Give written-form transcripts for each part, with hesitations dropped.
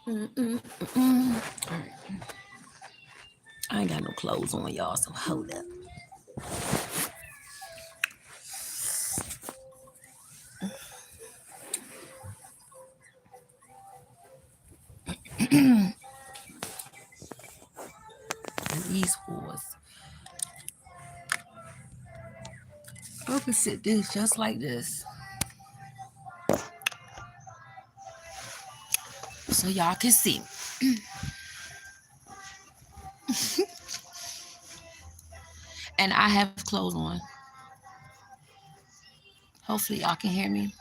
I ain't got no clothes on, y'all, so hold up. These whores. Opposite this, just like this. So y'all can see. And I have clothes on. Hopefully y'all can hear me.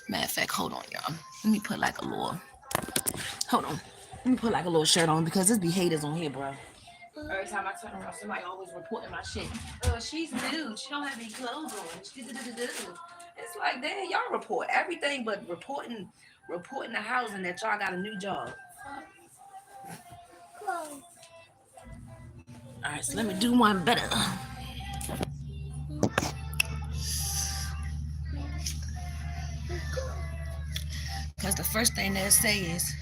Matter of fact, hold on, y'all. Let me put like a little. Hold on. Let me put like a little shirt on because there's be haters on here, bro. Every time I turn around, somebody always reporting my shit. She's nude. She don't have any clothes on. It's like, damn, y'all report everything but reporting the housing that y'all got a new job. All right, so let me do one better. Because the first thing they'll say is,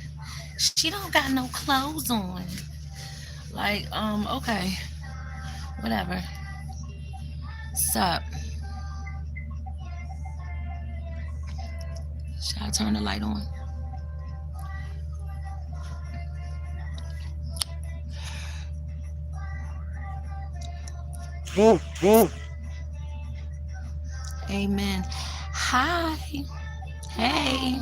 she don't got no clothes on. Like, okay, whatever. Sup? Should I turn the light on? Amen. Hi. Hey.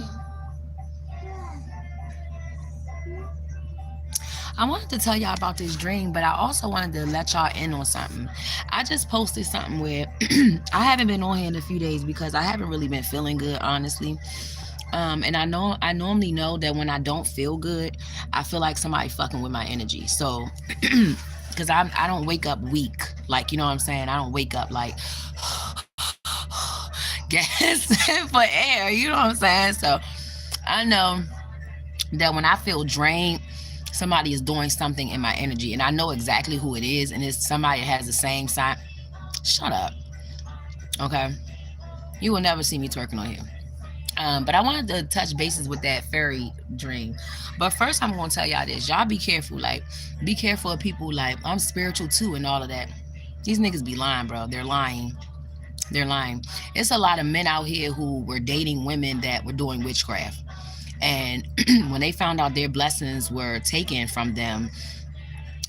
I wanted to tell y'all about this dream, but I also wanted to let y'all in on something. I just posted something where I haven't been on here in a few days because I haven't really been feeling good, honestly. And I normally know that when I don't feel good, I feel like somebody fucking with my energy. So, because I don't wake up weak, like, you know what I'm saying? I don't wake up like gasping for air, you know what I'm saying? So I know that when I feel drained, somebody is doing something in my energy, and I know exactly who it is, and it's somebody that has the same sign. Shut up, okay? You will never see me twerking on here. But I wanted to touch bases with that fairy dream. But first, I'm gonna tell y'all this: y'all be careful. Like, be careful of people like I'm spiritual too and all of that. These niggas be lying, bro. They're lying. They're lying. It's a lot of men out here who were dating women that were doing witchcraft. And when they found out their blessings were taken from them,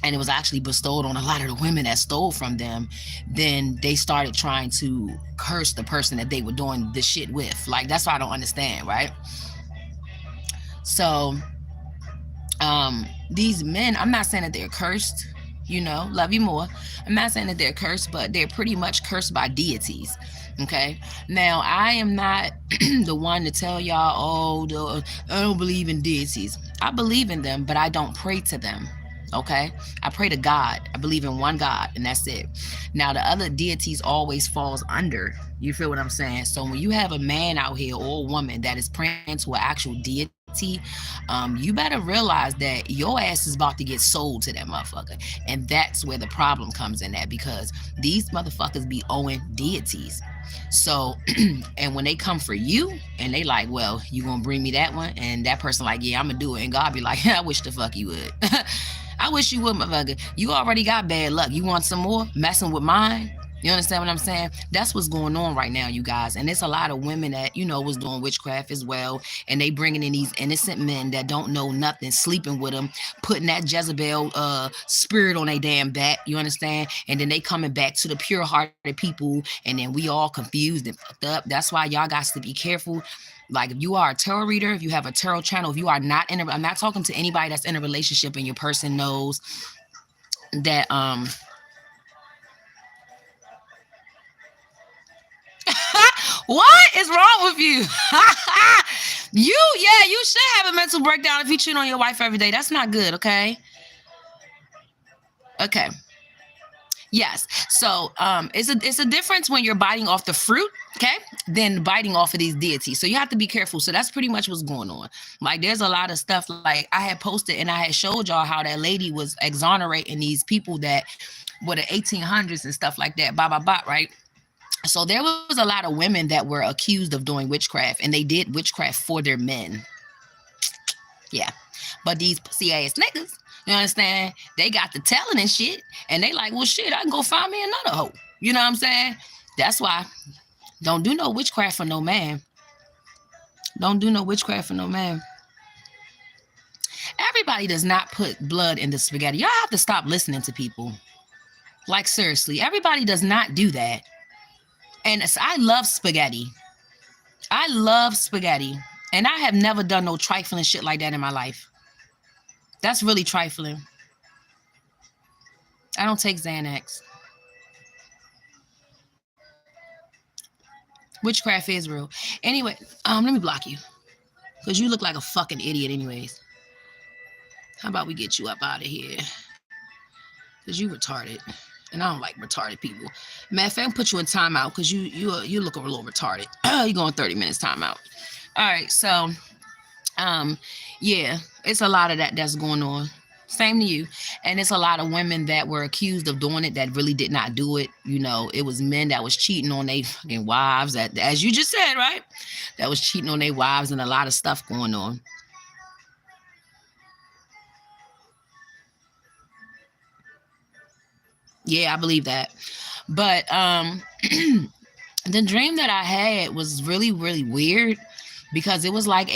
and it was actually bestowed on a lot of the women that stole from them, then they started trying to curse the person that they were doing the shit with. Like, that's what I don't understand, right? So, these men, I'm not saying that they're cursed, you know, love you more. I'm not saying that they're cursed, but they're pretty much cursed by deities. Okay. Now, I am not the one to tell y'all, I don't believe in deities. I believe in them, but I don't pray to them. Okay. I pray to God. I believe in one God, and that's it. Now, the other deities always falls under. You feel what I'm saying? So when you have a man out here or a woman that is praying to an actual deity, you better realize that your ass is about to get sold to that motherfucker. And that's where the problem comes in at, because these motherfuckers be owing deities. So, and when they come for you and they like, well, you gonna bring me that one? And that person like, yeah, I'm gonna do it. And God be like, I wish the fuck you would. I wish you would, motherfucker. You already got bad luck. You want some more? Messing with mine? You understand what I'm saying? That's what's going on right now, you guys. And there's a lot of women that, you know, was doing witchcraft as well. And they bringing in these innocent men that don't know nothing, sleeping with them, putting that Jezebel spirit on their damn back. You understand? And then they coming back to the pure-hearted people. And then we all confused and fucked up. That's why y'all got to be careful. Like, if you are a tarot reader, if you have a tarot channel, if you are not in I'm not talking to anybody that's in a relationship and your person knows that what is wrong with you? You should have a mental breakdown if you cheat on your wife every day. That's not good, okay? Okay. Yes. So it's a difference when you're biting off the fruit, okay, than biting off of these deities. So you have to be careful. So that's pretty much what's going on. Like, there's a lot of stuff, like I had posted and I had showed y'all how that lady was exonerating these people that with the 1800s and stuff like that, blah blah blah, right? So there was a lot of women that were accused of doing witchcraft, and they did witchcraft for their men. Yeah. But these pussy ass niggas, you understand? They got the telling and shit. And they like, well, shit, I can go find me another hoe. You know what I'm saying? That's why don't do no witchcraft for no man. Don't do no witchcraft for no man. Everybody does not put blood in the spaghetti. Y'all have to stop listening to people. Like, seriously, everybody does not do that. And I love spaghetti. I love spaghetti. And I have never done no trifling shit like that in my life. That's really trifling. I don't take Xanax. Witchcraft is real. Anyway, let me block you. Because you look like a fucking idiot anyways. How about we get you up out of here? Because you retarded. And I don't like retarded people. Matter of fact, put you in timeout because you look a little retarded. You're going 30 minutes timeout. All right, so yeah, it's a lot of that's going on. Same to you. And it's a lot of women that were accused of doing it that really did not do it. You know, it was men that was cheating on their fucking wives, that, as you just said, right? That was cheating on their wives and a lot of stuff going on. Yeah, I believe that. But the dream that I had was really, really weird because it was like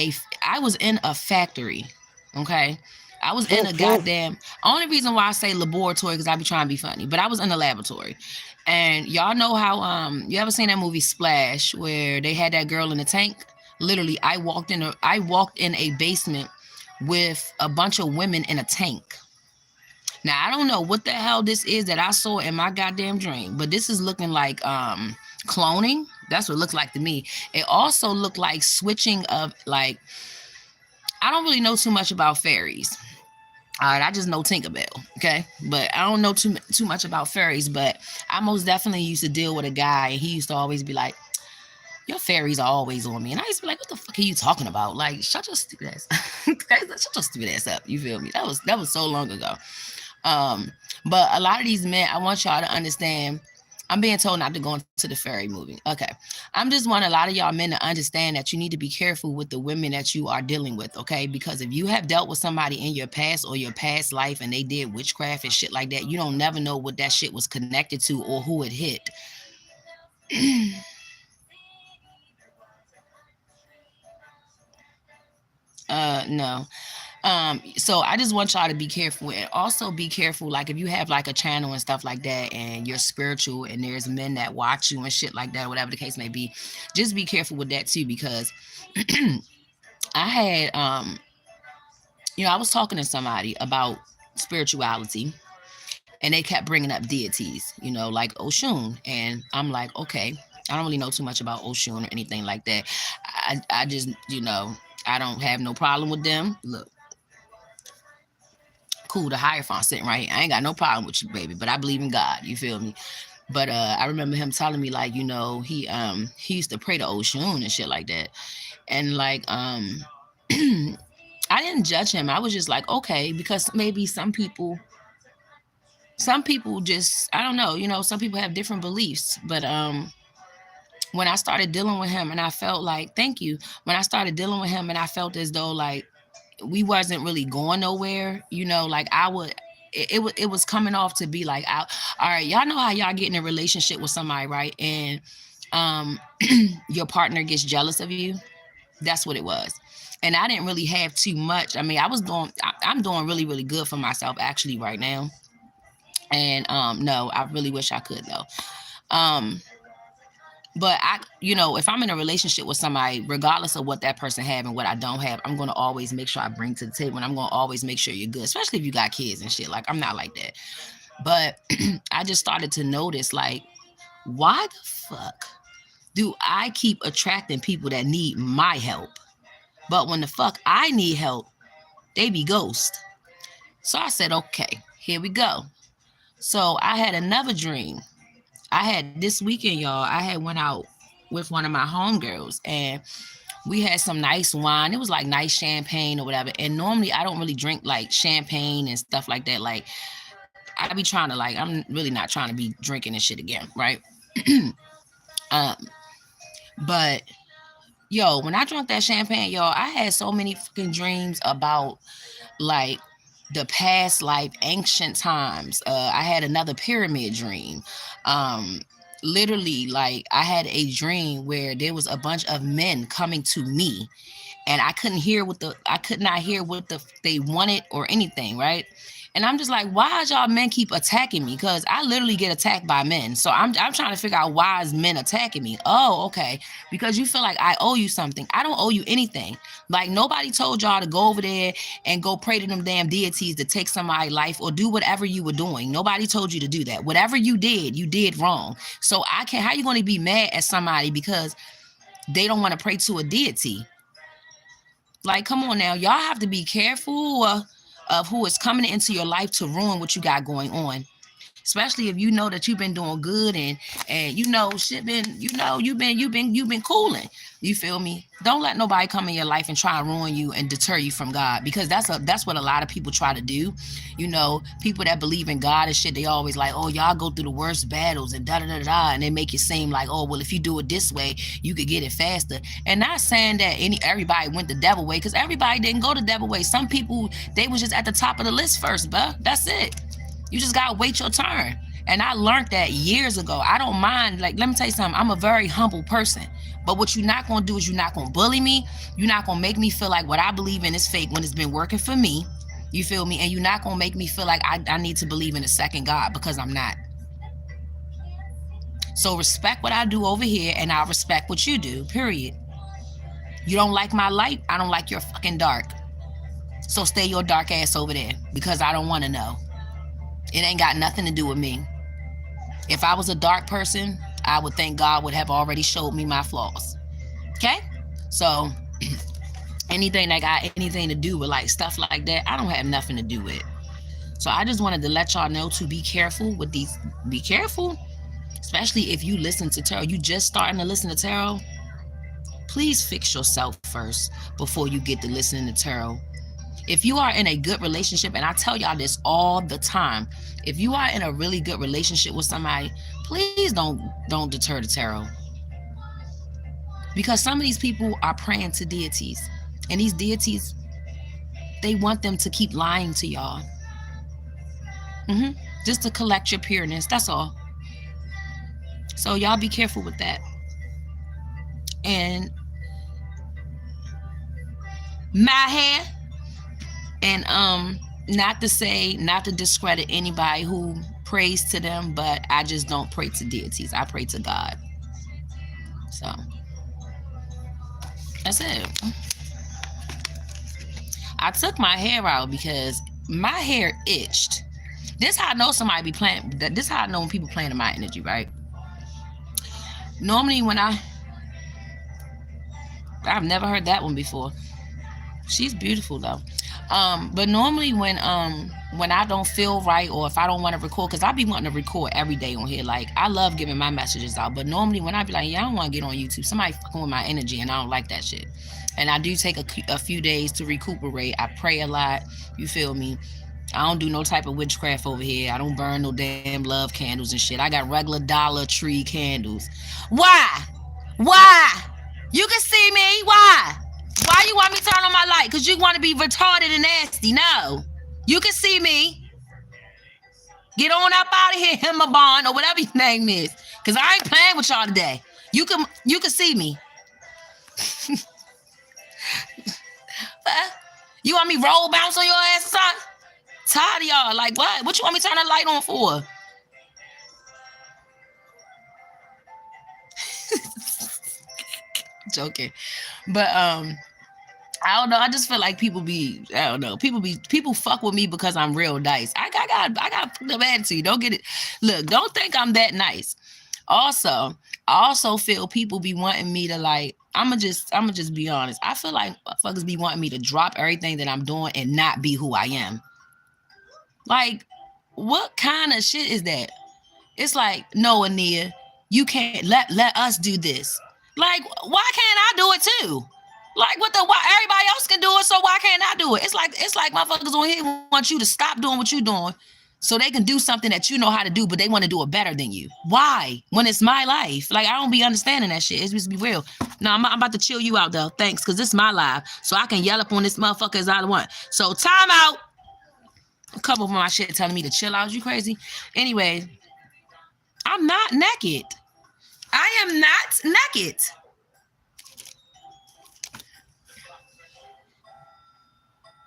I was in a factory. Okay. I was in a goddamn, only reason why I say laboratory because I be trying to be funny, but I was in a laboratory. And y'all know how you ever seen that movie Splash where they had that girl in the tank? Literally, I walked in a basement with a bunch of women in a tank. Now I don't know what the hell this is that I saw in my goddamn dream, but this is looking like cloning. That's what it looks like to me. It also looked like switching of like, I don't really know too much about fairies. All right, I just know Tinkerbell, okay? But I don't know too much about fairies, but I most definitely used to deal with a guy, and he used to always be like, your fairies are always on me. And I used to be like, what the fuck are you talking about? Like, shut your stupid ass. Shut your stupid ass up. You feel me? That was so long ago. But a lot of these men, I want y'all to understand, I'm being told not to go into the fairy movie. Okay. I'm just want a lot of y'all men to understand that you need to be careful with the women that you are dealing with, okay? Because if you have dealt with somebody in your past or your past life and they did witchcraft and shit like that, you don't never know what that shit was connected to or who it hit. No. So I just want y'all to be careful and also be careful. Like if you have like a channel and stuff like that and you're spiritual and there's men that watch you and shit like that, whatever the case may be, just be careful with that too, because I had, I was talking to somebody about spirituality and they kept bringing up deities, like Oshun. And I'm like, okay, I don't really know too much about Oshun or anything like that. I just, I don't have no problem with them. Look, cool, the Hierophant sitting right here. I ain't got no problem with you, baby, but I believe in God. You feel me? But I remember him telling me like, he used to pray to Oshun and shit like that. And like I didn't judge him. I was just like, okay, because maybe some people just, I don't know, some people have different beliefs. But when I started dealing with him and I felt like, thank you. When I started dealing with him and I felt as though like we wasn't really going nowhere, like I would, it was coming off to be like, all right, y'all know how y'all get in a relationship with somebody, right? And your partner gets jealous of you. That's what it was. And I didn't really have too much. I mean, I'm doing really, really good for myself actually right now. And no, I really wish I could though. But if I'm in a relationship with somebody, regardless of what that person have and what I don't have, I'm going to always make sure I bring to the table, and I'm going to always make sure you're good, especially if you got kids and shit. Like, I'm not like that. But I just started to notice, like, why the fuck do I keep attracting people that need my help? But when the fuck I need help, they be ghost. So I said, okay, here we go. So I had another dream. I had this weekend, y'all, I had went out with one of my homegirls and we had some nice wine. It was like nice champagne or whatever. And normally I don't really drink like champagne and stuff like that. Like I be trying to like, I'm really not trying to be drinking this shit again, right? um, but yo, when I drank that champagne, yo, I had so many fucking dreams about like the past life, ancient times. I had another pyramid dream. Um, Literally, like I had a dream where there was a bunch of men coming to me, and I could not hear what they wanted or anything, right? And I'm just like, why is y'all men keep attacking me? Because I literally get attacked by men. So I'm trying to figure out why is men attacking me. Oh, okay. Because you feel like I owe you something. I don't owe you anything. Like nobody told y'all to go over there and go pray to them damn deities to take somebody's life or do whatever you were doing. Nobody told you to do that. Whatever you did wrong. So I can't, how you going to be mad at somebody because they don't want to pray to a deity? Like, come on now. Y'all have to be careful of who is coming into your life to ruin what you got going on. Especially if you know that you've been doing good and you know shit been, you know, you've been cooling. You feel me? Don't let nobody come in your life and try and ruin you and deter you from God, because that's what a lot of people try to do. You know, people that believe in God and shit, they always like, oh, y'all go through the worst battles and da da da da, and they make it seem like, oh, well, if you do it this way, you could get it faster. And not saying that everybody went the devil way, because everybody didn't go the devil way. Some people, they was just at the top of the list first, bruh. That's it. You just gotta wait your turn. And I learned that years ago. I don't mind, like, let me tell you something. I'm a very humble person. But what you're not gonna do is you're not gonna bully me. You're not gonna make me feel like what I believe in is fake when it's been working for me. You feel me? And you're not gonna make me feel like I need to believe in a second God, because I'm not. So respect what I do over here, and I'll respect what you do, period. You don't like my light, I don't like your fucking dark. So stay your dark ass over there, because I don't wanna know. It ain't got nothing to do with me. If I was a dark person, I would think God would have already showed me my flaws. Okay? So anything that got anything to do with like stuff like that, I don't have nothing to do with. So I just wanted to let y'all know to be careful with these. Be careful, especially if you listen to tarot. You just starting to listen to tarot. Please fix yourself first before you get to listening to tarot. If you are in a good relationship, and I tell y'all this all the time, if you are in a really good relationship with somebody, please don't deter the tarot. Because some of these people are praying to deities, and these deities, they want them to keep lying to y'all. hmm Just to collect your pureness. That's all. So y'all be careful with that. And my hair, and not to discredit anybody who prays to them, but I just don't pray to deities. I pray to God. So that's it. I took my hair out because my hair itched. This how I know somebody be playing. This how I know when people playing in my energy, right? Normally when I've never heard that one before. She's beautiful though. But normally when I don't feel right, or if I don't want to record, because I be wanting to record every day on here. Like I love giving my messages out, but normally when I be like, yeah, I don't want to get on YouTube, somebody fucking with my energy, and I don't like that shit. And I do take a few days to recuperate. I pray a lot. You feel me? I don't do no type of witchcraft over here. I don't burn no damn love candles and shit. I got regular Dollar Tree candles. Why? Why? You can see me. Why? Why you want me to turn on my light? Because you want to be retarded and nasty. No. You can see me. Get on up out of here, Himmabon, or whatever your name is. Because I ain't playing with y'all today. You can see me. You want me roll bounce on your ass or something? Tired of y'all. Like, what? What you want me to turn the light on for? Joking. But I don't know. I just feel like I don't know. People fuck with me because I'm real nice. I got the attitude. Don't get it. Look, don't think I'm that nice. Also, I also feel people be wanting me to like, I'ma just be honest. I feel like motherfuckers be wanting me to drop everything that I'm doing and not be who I am. Like, what kind of shit is that? It's like, no, Ania, you can't let us do this. Like, why can't I do it too? Like, why everybody else can do it, so why can't I do it? It's like motherfuckers on here want you to stop doing what you're doing so they can do something that you know how to do, but they want to do it better than you. Why? When it's my life. Like, I don't be understanding that shit. It's just be real. No, I'm about to chill you out, though. Thanks, because this is my life. So I can yell up on this motherfucker as I want. So time out. A couple of my shit telling me to chill out. You crazy? Anyway, I'm not naked. I am not naked.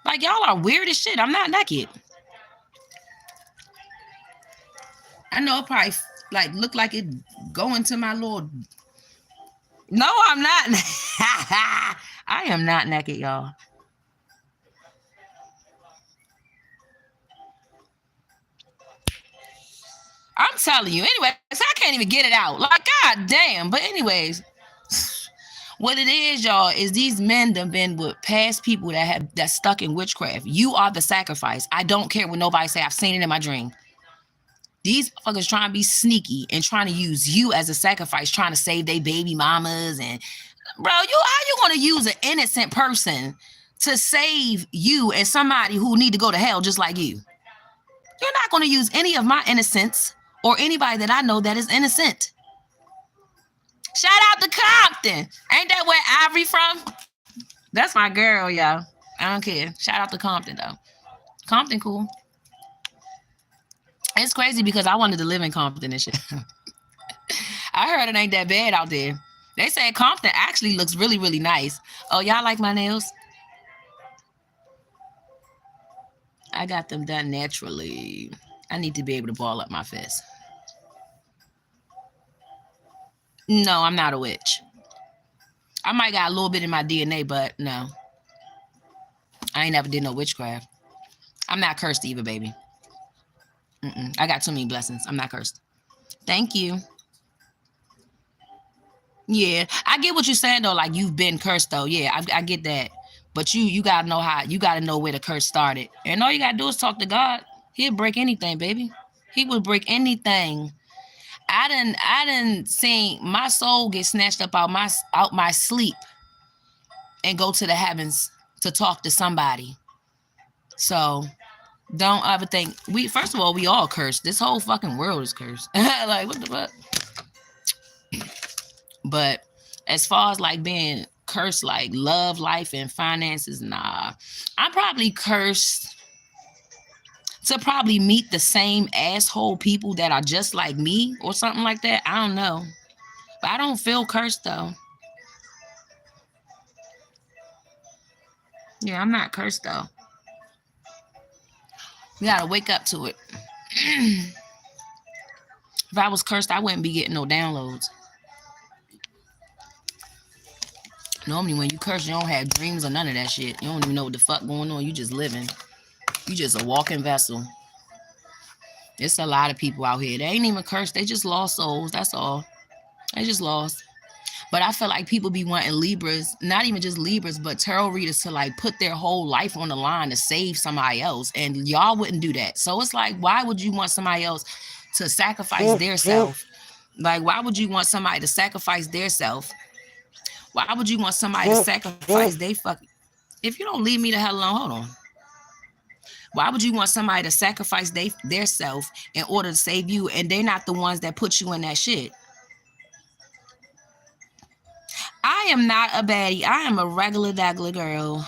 Like, y'all are weird as shit. I'm not naked. I know it probably like look like it go into my little. No, I'm not. I am not naked, y'all. I'm telling you. Anyways, I can't even get it out. Like, god damn. But anyways, what it is, y'all, is these men done been with past people that stuck in witchcraft. You are the sacrifice. I don't care what nobody say. I've seen it in my dream. These fuckers trying to be sneaky and trying to use you as a sacrifice, trying to save their baby mamas. And bro, how you gonna use an innocent person to save you and somebody who need to go to hell just like you? You're not gonna use any of my innocence or anybody that I know that is innocent. Shout out to Compton. Ain't that where Ivory from? That's my girl, y'all. I don't care. Shout out to Compton, though. Compton cool. It's crazy because I wanted to live in Compton and shit. I heard it ain't that bad out there. They say Compton actually looks really, really nice. Oh, y'all like my nails? I got them done naturally. I need to be able to ball up my fist. No, I'm not a witch. I might got a little bit in my DNA, but no. I ain't never did no witchcraft. I'm not cursed either, baby. I got too many blessings. I'm not cursed. Thank you. Yeah, I get what you're saying though. Like, you've been cursed though. Yeah, I get that. But you gotta know how. You gotta know where the curse started. And all you gotta do is talk to God. He'll break anything, baby. He will break anything. I didn't seen my soul get snatched up out my sleep and go to the heavens to talk to somebody. So don't ever think first of all, we all cursed. This whole fucking world is cursed. Like, what the fuck? But as far as like being cursed, like love, life, and finances, nah. I'm probably cursed to probably meet the same asshole people that are just like me or something like that. I don't know. But I don't feel cursed though. Yeah, I'm not cursed though. You gotta wake up to it. If I was cursed, I wouldn't be getting no downloads. Normally, when you curse, you don't have dreams or none of that shit. You don't even know what the fuck going on. You just living. You just a walking vessel. It's a lot of people out here. They ain't even cursed. They just lost souls. That's all. They just lost. But I feel like people be wanting Libras, not even just Libras, but tarot readers to like put their whole life on the line to save somebody else. And y'all wouldn't do that. So it's like, why would you want somebody else to sacrifice their self? Like, why would you want somebody to sacrifice their self? Why would you want somebody to sacrifice their fucking... If you don't leave me the hell alone, hold on. Why would you want somebody to sacrifice their self in order to save you, and they're not the ones that put you in that shit? I am not a baddie. I am a regular daggler girl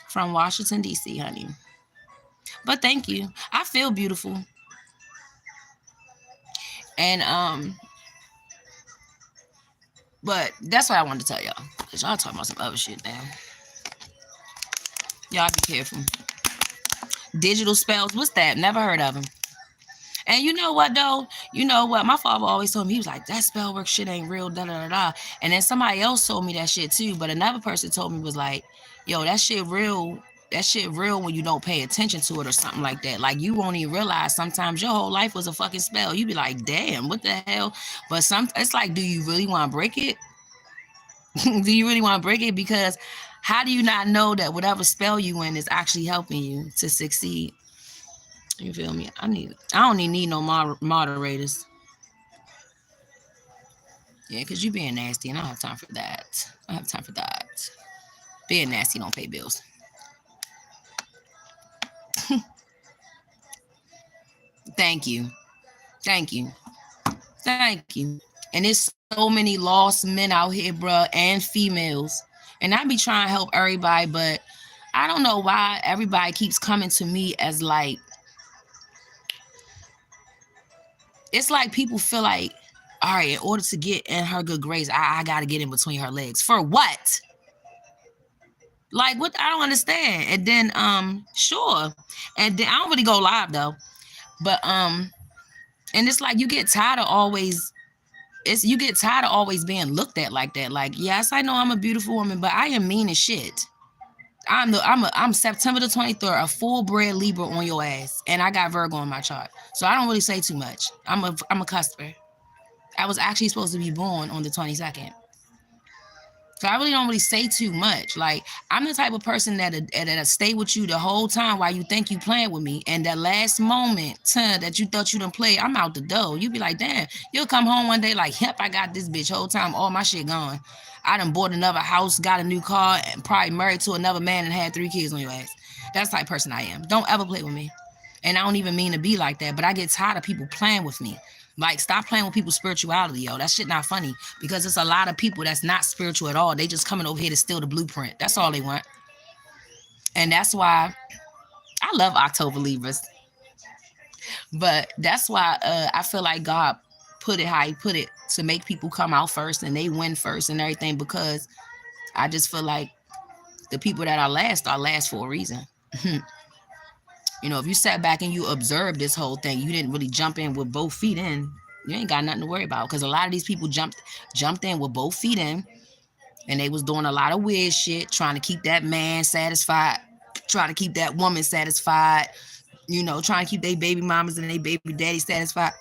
from Washington, D.C., honey. But thank you. I feel beautiful. And but that's what I wanted to tell y'all. Because y'all talking about some other shit now. Y'all be careful. Digital spells, what's that? Never heard of them. And you know what, though? You know what? My father always told me, he was like, that spell work shit ain't real, da-da-da-da. And then somebody else told me that shit, too. But another person told me, was like, yo, that shit real. That shit real when you don't pay attention to it or something like that. Like, you won't even realize sometimes your whole life was a fucking spell. You be like, damn, what the hell? But it's like, do you really want to break it? Do you really want to break it? Because how do you not know that whatever spell you in is actually helping you to succeed? You feel me? I don't even need no moderators. Yeah, because you being nasty, and I don't have time for that. I don't have time for that. Being nasty don't pay bills. Thank you. Thank you. Thank you. And there's so many lost men out here, bruh, and females. And I be trying to help everybody, but I don't know why everybody keeps coming to me as like, it's like people feel like, all right, in order to get in her good grace, I got to get in between her legs. For what? Like, what? I don't understand. And then, sure. And then I don't really go live though. But, and it's like you get tired of always you get tired of always being looked at like that. Like, yes, I know I'm a beautiful woman, but I am mean as shit. I'm September the 23rd, a full bred Libra on your ass, and I got Virgo on my chart, so I don't really say too much. I'm a cusper. I was actually supposed to be born on the 22nd. So I really don't really say too much. Like, I'm the type of person that'll stay with you the whole time while you think you playing with me. And that last moment that you thought you done play, I'm out the door. You be like, damn, you'll come home one day like, yep, I got this bitch whole time. All my shit gone. I done bought another house, got a new car, and probably married to another man and had 3 kids on your ass. That's the type of person I am. Don't ever play with me. And I don't even mean to be like that, but I get tired of people playing with me. Like, stop playing with people's spirituality, yo. That shit not funny, because it's a lot of people that's not spiritual at all. They just coming over here to steal the blueprint. That's all they want. And that's why I love October Libras. But that's why I feel like God put it how he put it, to make people come out first and they win first and everything, because I just feel like the people that are last for a reason. You know, if you sat back and you observed this whole thing, you didn't really jump in with both feet in, you ain't got nothing to worry about. Because a lot of these people jumped in with both feet in, and they was doing a lot of weird shit, trying to keep that man satisfied, trying to keep that woman satisfied, you know, trying to keep their baby mamas and their baby daddy satisfied.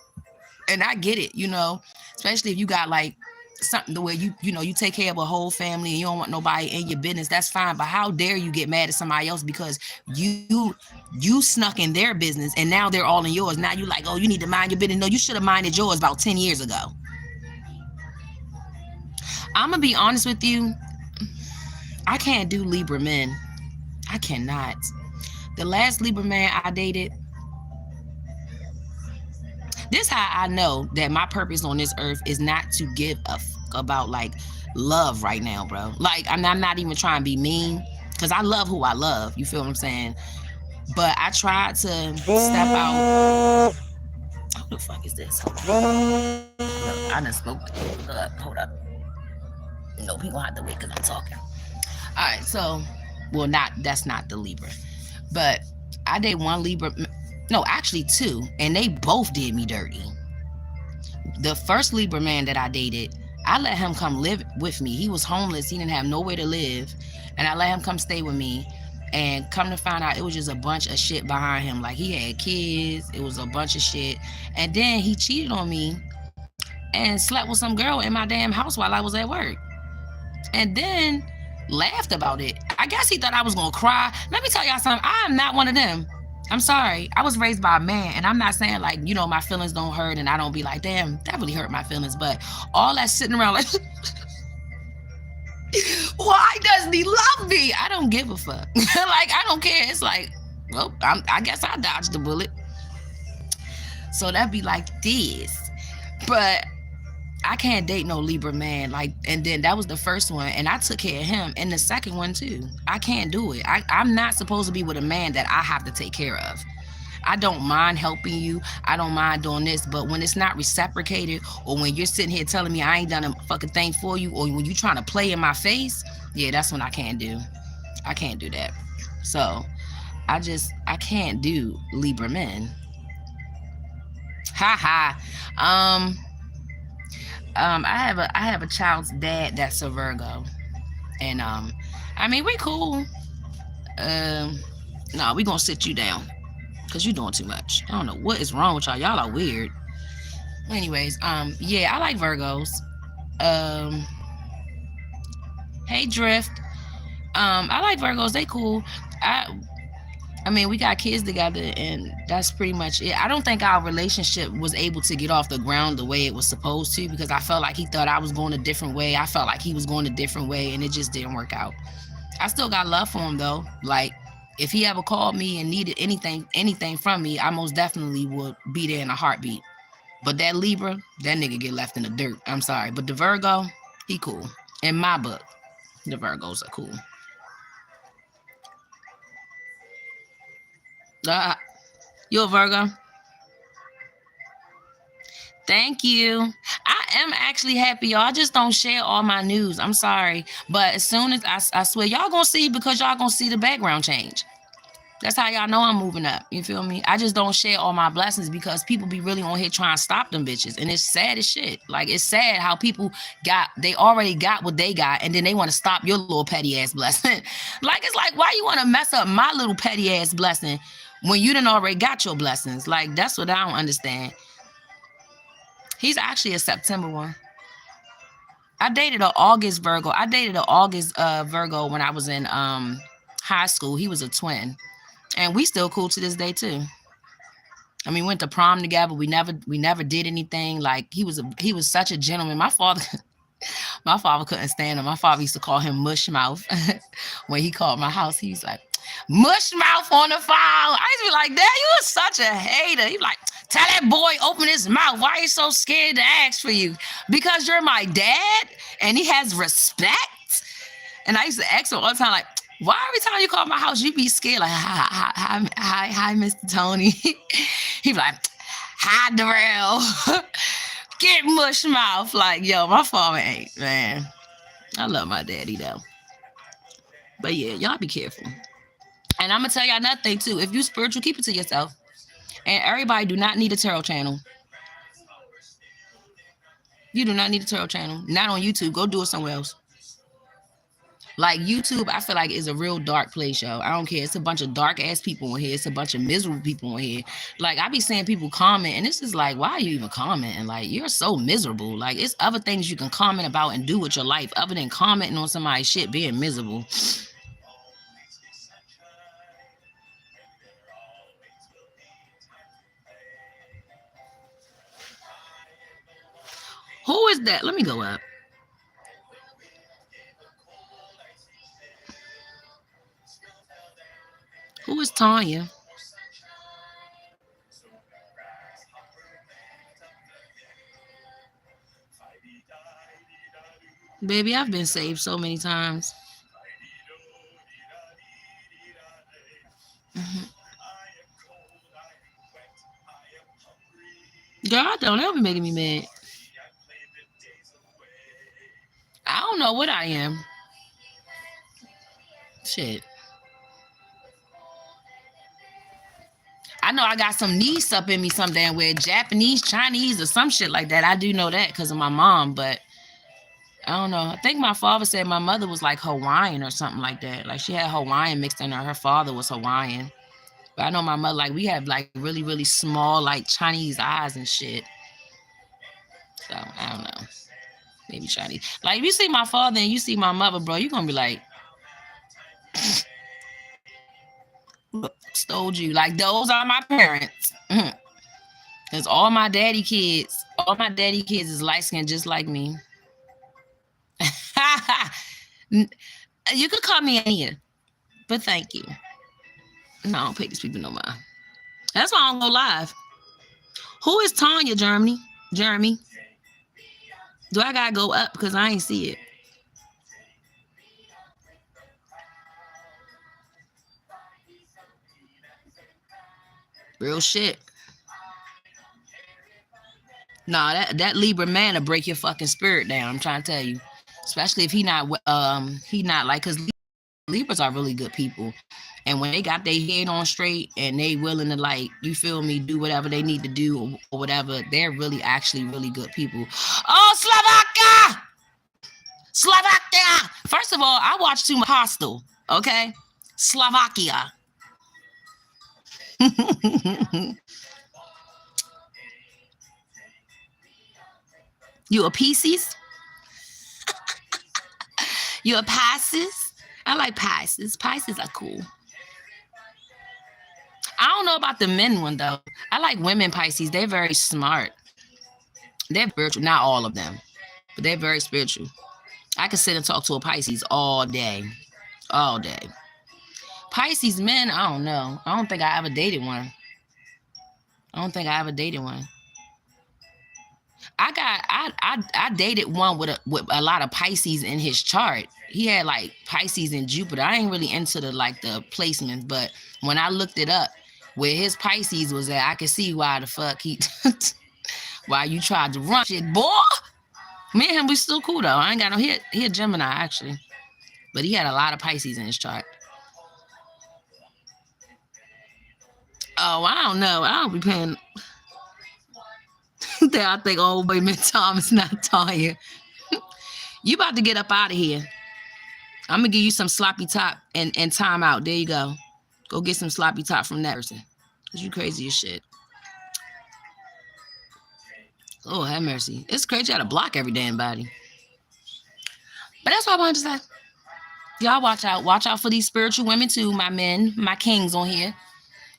And I get it, you know, especially if you got like something the way you know, you take care of a whole family and you don't want nobody in your business. That's fine. But how dare you get mad at somebody else because you snuck in their business and now they're all in yours. Now you like, oh, you need to mind your business. No, you should have minded yours about 10 years ago. I'm gonna be honest with you, I can't do Libra men. I cannot. The last Libra man I dated, this how I know that my purpose on this earth is not to give a fuck about like love right now, bro. Like, I'm not even trying to be mean, because I love who I love. You feel what I'm saying? But I tried to step out. Who the fuck is this? Hold on. Look, I done spoke. Hold up. No, we gonna have to wait because I'm talking. All right, so, well, that's not the Libra, but I did one Libra. No, actually 2, and they both did me dirty. The first Libra man that I dated, I let him come live with me. He was homeless. He didn't have nowhere to live, and I let him come stay with me. And come to find out, it was just a bunch of shit behind him. Like, he had kids. It was a bunch of shit. And then he cheated on me and slept with some girl in my damn house while I was at work. And then laughed about it. I guess he thought I was gonna cry. Let me tell y'all something. I am not one of them. I'm sorry. I was raised by a man, and I'm not saying like, you know, my feelings don't hurt and I don't be like, damn, that really hurt my feelings. But all that sitting around like, why doesn't he love me? I don't give a fuck. Like, I don't care. It's like, well, I guess I dodged the bullet. So that'd be like this. But I can't date no Libra man. Like, and then that was the first one, and I took care of him. And the second one too. I can't do it. I'm not supposed to be with a man that I have to take care of. I don't mind helping you. I don't mind doing this. But when it's not reciprocated, or when you're sitting here telling me I ain't done a fucking thing for you, or when you trying to play in my face, yeah, that's when I can't do. I can't do that. So I can't do Libra men. Ha ha. I have a child's dad that's a Virgo, and I mean, we cool. No, we gonna sit you down because you doing too much. I don't know what is wrong with y'all. Y'all are weird. Anyways, yeah, I like Virgos. Hey Drift. I like Virgos. They cool. I mean, we got kids together, and that's pretty much it. I don't think our relationship was able to get off the ground the way it was supposed to, because I felt like he thought I was going a different way. I felt like he was going a different way, and it just didn't work out. I still got love for him, though. Like, If he ever called me and needed anything from me, I most definitely would be there in a heartbeat. But that Libra, that nigga get left in the dirt. I'm sorry. But the Virgo, he cool. In my book, the Virgos are cool. Uh, you a Virgo? Thank you. I am actually happy, y'all. I just don't share all my news. I'm sorry. But as soon as I swear, y'all gonna see because y'all gonna see the background change. That's how y'all know I'm moving up. You feel me? I just don't share all my blessings because people be really on here trying to stop them bitches. And it's sad as shit. Like, it's sad how people they already got what they got, and then they want to stop your little petty ass blessing. Like, it's like, why you want to mess up my little petty ass blessing when you done already got your blessings? Like, that's what I don't understand. He's actually a September one. I dated an August Virgo. I dated an August Virgo when I was in high school. He was a twin. And we still cool to this day too. I mean, we went to prom together. We never did anything. Like, he was such a gentleman. My father couldn't stand him. My father used to call him mush mouth. When he called my house, he was like, mush mouth on the phone. I used to be like, Dad, you are such a hater. He was like, tell that boy open his mouth. Why are you so scared to ask for you? Because you're my dad and he has respect. And I used to ask him all the time, like, why every time you call my house, you be scared? Like, hi, Mr. Tony. He be like, hi, Darrell. Get mush mouth. Like, yo, my father ain't, man. I love my daddy, though. But yeah, y'all be careful. And I'm going to tell y'all another thing, too. If you spiritual, keep it to yourself. And everybody do not need a tarot channel. You do not need a tarot channel. Not on YouTube. Go do it somewhere else. Like, YouTube, I feel like is a real dark place, yo. I don't care. It's a bunch of dark ass people on here. It's a bunch of miserable people on here. Like, I be seeing people comment, and it's just like, why are you even commenting? Like, you're so miserable. Like, it's other things you can comment about and do with your life other than commenting on somebody's shit being miserable. Who is that? Let me go up. Who is Tanya? Baby, I've been saved so many times. God don't ever making me mad. I don't know what I am. Shit. I know I got some niece up in me some damn way, Japanese, Chinese, or some shit like that. I do know that because of my mom, but I don't know. I think my father said my mother was like Hawaiian or something like that. Like, she had Hawaiian mixed in her. Her father was Hawaiian. But I know my mother, like, we have like really, really small, like, Chinese eyes and shit. So I don't know. Maybe Chinese. Like, if you see my father and you see my mother, bro, you're gonna be like, stole you. Like, those are my parents. Because all my daddy kids is light skinned just like me. You could call me Ania, but thank you. No, I don't pay these people no mind. That's why I don't go live. Who is Tanya, Germany? Jeremy? Do I gotta go up because I ain't see it? Real shit. Nah, that Libra man will break your fucking spirit down. I'm trying to tell you, especially if he not like, because Libras are really good people, and when they got their head on straight and they willing to, like, you feel me, do whatever they need to do or whatever, they're really actually really good people. Oh, Slovakia. First of all, I watched too much Hostel. Okay, Slovakia. You a Pisces? You a Pisces? I like Pisces. Pisces are cool. I don't know about the men one though. I like women Pisces. They're very smart. They're spiritual. Not all of them, but they're very spiritual. I could sit and talk to a Pisces all day. All day. Pisces men, I don't know. I don't think I ever dated one. I don't think I ever dated one. I dated one with a lot of Pisces in his chart. He had like Pisces and Jupiter. I ain't really into the placements, but when I looked it up, where his Pisces was at, I could see why the fuck he why you tried to run shit, boy. Me and him, we still cool though. I ain't got no he a Gemini actually, but he had a lot of Pisces in his chart. Oh, I don't know. I don't be paying. I think old boy Thomas not tired. You about to get up out of here. I'm gonna give you some sloppy top and time out. There you go. Go get some sloppy top from that person. Cause you crazy as shit. Oh, have mercy. It's crazy. You gotta block every damn body. But that's what I wanted to say. Y'all watch out. Watch out for these spiritual women too, my men, my kings on here.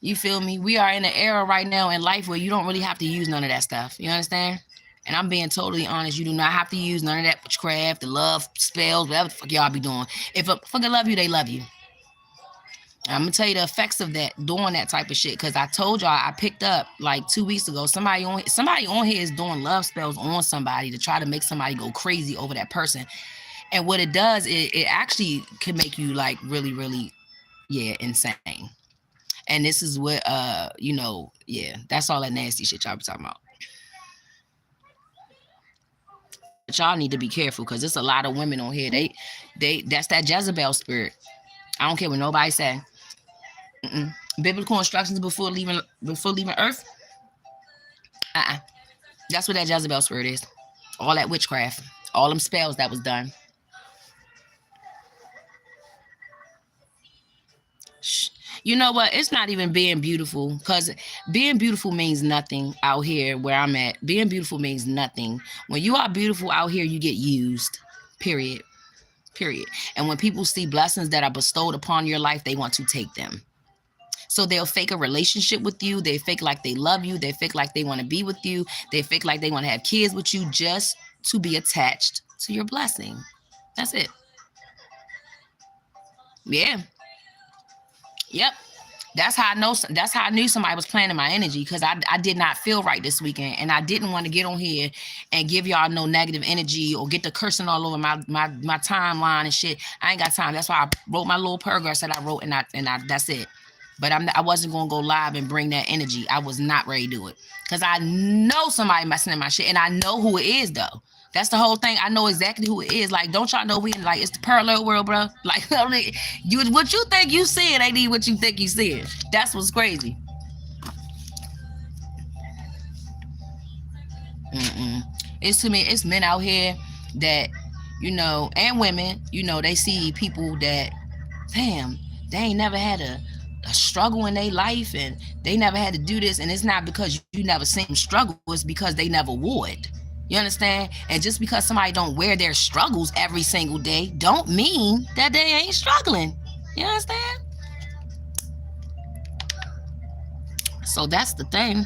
You feel me? We are in an era right now in life where you don't really have to use none of that stuff. You understand? And I'm being totally honest. You do not have to use none of that witchcraft, the love spells, whatever the fuck y'all be doing. If a fucker love you, they love you. I'm gonna tell you the effects of that, doing that type of shit. Cause I told y'all I picked up like 2 weeks ago. Somebody on here is doing love spells on somebody to try to make somebody go crazy over that person. And what it does, it actually can make you like really, really, insane. And this is what that's all that nasty shit y'all be talking about. But y'all need to be careful because there's a lot of women on here. They that's that Jezebel spirit. I don't care what nobody say. Biblical instructions before leaving Earth. That's what that Jezebel spirit is. All that witchcraft, all them spells that was done. You know what? It's not even being beautiful, because being beautiful means nothing out here where I'm at. Being beautiful means nothing. When you are beautiful out here, you get used. Period. And when people see blessings that are bestowed upon your life, they want to take them. So they'll fake a relationship with you. They fake like they love you. They fake like they want to be with you. They fake like they want to have kids with you just to be attached to your blessing. That's it. Yeah. Yep. That's how I knew somebody was playing in my energy, because I did not feel right this weekend, and I didn't want to get on here and give y'all no negative energy or get the cursing all over my timeline and shit. I ain't got time. That's why I wrote my little paragraphs that I wrote, and I that's it. But I wasn't gonna go live and bring that energy. I was not ready to do it, because I know somebody messing in my shit, and I know who it is though. That's the whole thing. I know exactly who it is. Like, don't y'all know we in, like, it's the parallel world, bro? Like, what you think you seeing ain't even what you think you seeing. That's what's crazy. It's to me, it's men out here that, and women, they see people that, damn, they ain't never had a struggle in their life, and they never had to do this. And it's not because you never seen them struggle, it's because they never would. You understand? And just because somebody don't wear their struggles every single day, don't mean that they ain't struggling. You understand? So that's the thing.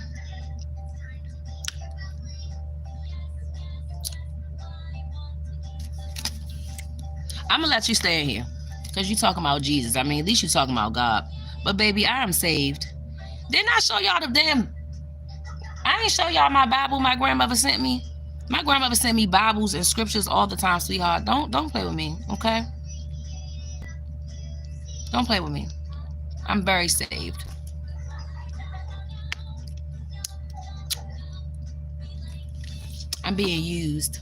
I'm gonna let you stay in here, because you talking about Jesus. I mean, at least you talking about God. But baby, I am saved. Didn't I show y'all I ain't show y'all my Bible my grandmother sent me? My grandmother sent me Bibles and scriptures all the time, sweetheart. Don't play with me, okay? Don't play with me. I'm very saved. I'm being used.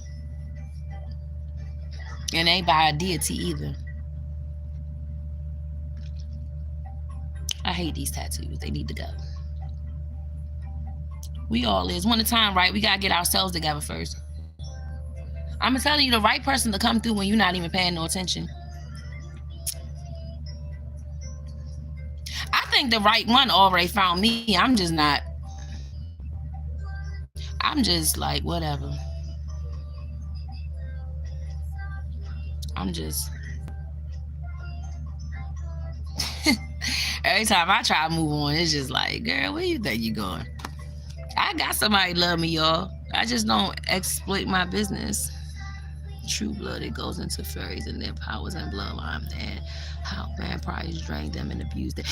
And ain't by a deity either. I hate these tattoos. They need to go. We all is. One at a time, right? We got to get ourselves together first. I'm telling you, the right person to come through when you're not even paying no attention. I think the right one already found me. I'm just not. I'm just like, whatever. I'm just. Every time I try to move on, it's just like, girl, where you think you going? I got somebody love me, y'all. I just don't exploit my business. True blood, it goes into fairies and their powers and bloodline, and how vampires drain them and abuse them.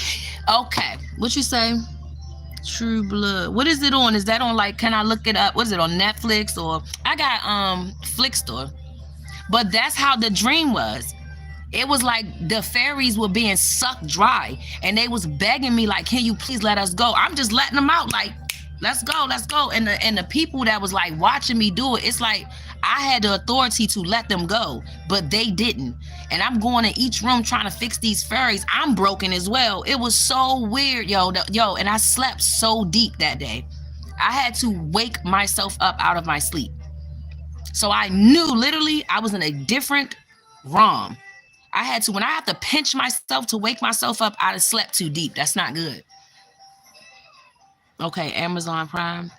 Okay, what you say? True blood. What is it on? Is that on, like, can I look it up? What is it on Netflix? Or I got Flickstore. But that's how the dream was. It was like the fairies were being sucked dry, and they was begging me like, can you please let us go? I'm just letting them out like, let's go, let's go. And the people that was like watching me do it, it's like I had the authority to let them go, but they didn't. And I'm going in each room trying to fix these fairies. I'm broken as well. It was so weird, yo. And I slept so deep that day. I had to wake myself up out of my sleep. So I knew literally I was in a different realm. I had to, when I have to pinch myself to wake myself up, I have slept too deep. That's not good. Okay, Amazon Prime.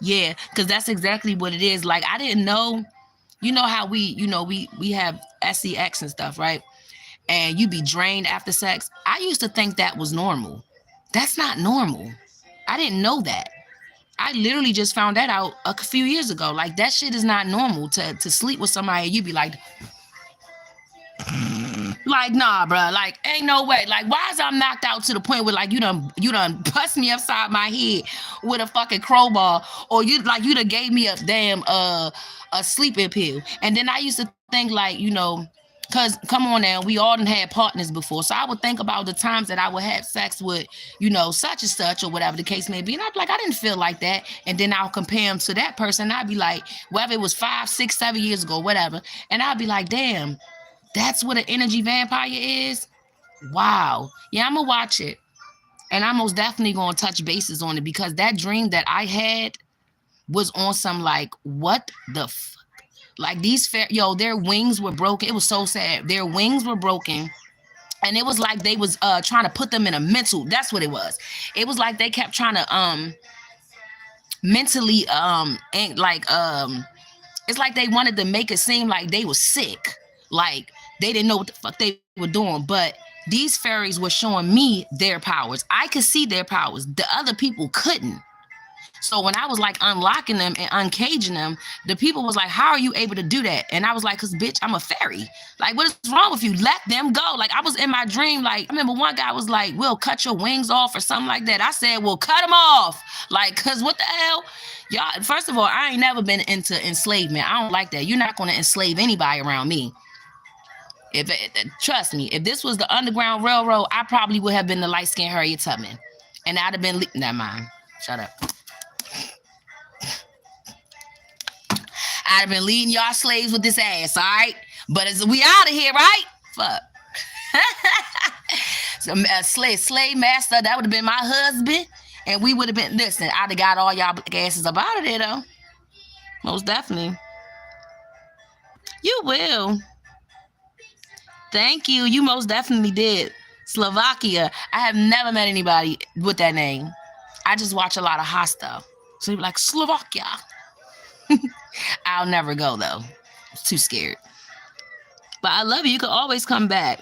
Yeah, because that's exactly what it is. Like, I didn't know, you know how we have sex and stuff, right? And you be drained after sex. I used to think that was normal. That's not normal. I didn't know that. I literally just found that out a few years ago. Like, that shit is not normal to sleep with somebody. You be like, nah, bro. Like, ain't no way. Like, why is I knocked out to the point where like you done bust me upside my head with a fucking crowbar, or you done gave me a damn a sleeping pill. And then I used to think like, cause come on now, we all done had partners before. So I would think about the times that I would have sex with, such and such or whatever the case may be. And I'd be like, I didn't feel like that. And then I'll compare them to that person. I'd be like, whether it was 5, 6, 7 years ago, whatever. And I'd be like, damn, that's what an energy vampire is? Wow. Yeah, I'm gonna watch it. And I'm most definitely gonna touch bases on it, because that dream that I had was on some like, what the like these their wings were broken. It was so sad. Their wings were broken. And it was like they was trying to put them in a mental. That's what it was. It was like they kept trying to mentally and like it's like they wanted to make it seem like they were sick. Like they didn't know what the fuck they were doing. But these fairies were showing me their powers. I could see their powers. The other people couldn't. So when I was like unlocking them and uncaging them, the people was like, how are you able to do that? And I was like, cause bitch, I'm a fairy. Like, what is wrong with you? Let them go. Like, I was in my dream. Like, I remember one guy was like, we'll cut your wings off or something like that. I said, well, cut them off. Like, cause what the hell? Y'all, first of all, I ain't never been into enslavement. I don't like that. You're not going to enslave anybody around me. Trust me, if this was the Underground Railroad, I probably would have been the light-skinned Harriet Tubman. And I'd have been, never mind. Shut up. I'd have been leading y'all slaves with this ass, all right? But we out of here, right? Fuck. So a slave master, that would have been my husband. And we would have been, listen, I'd have got all y'all black asses up out of there, though. Most definitely. You will. Thank you. You most definitely did. Slovakia. I have never met anybody with that name. I just watch a lot of Hostel. So you'd be like, Slovakia. I'll never go, though. I'm too scared. But I love you. You can always come back.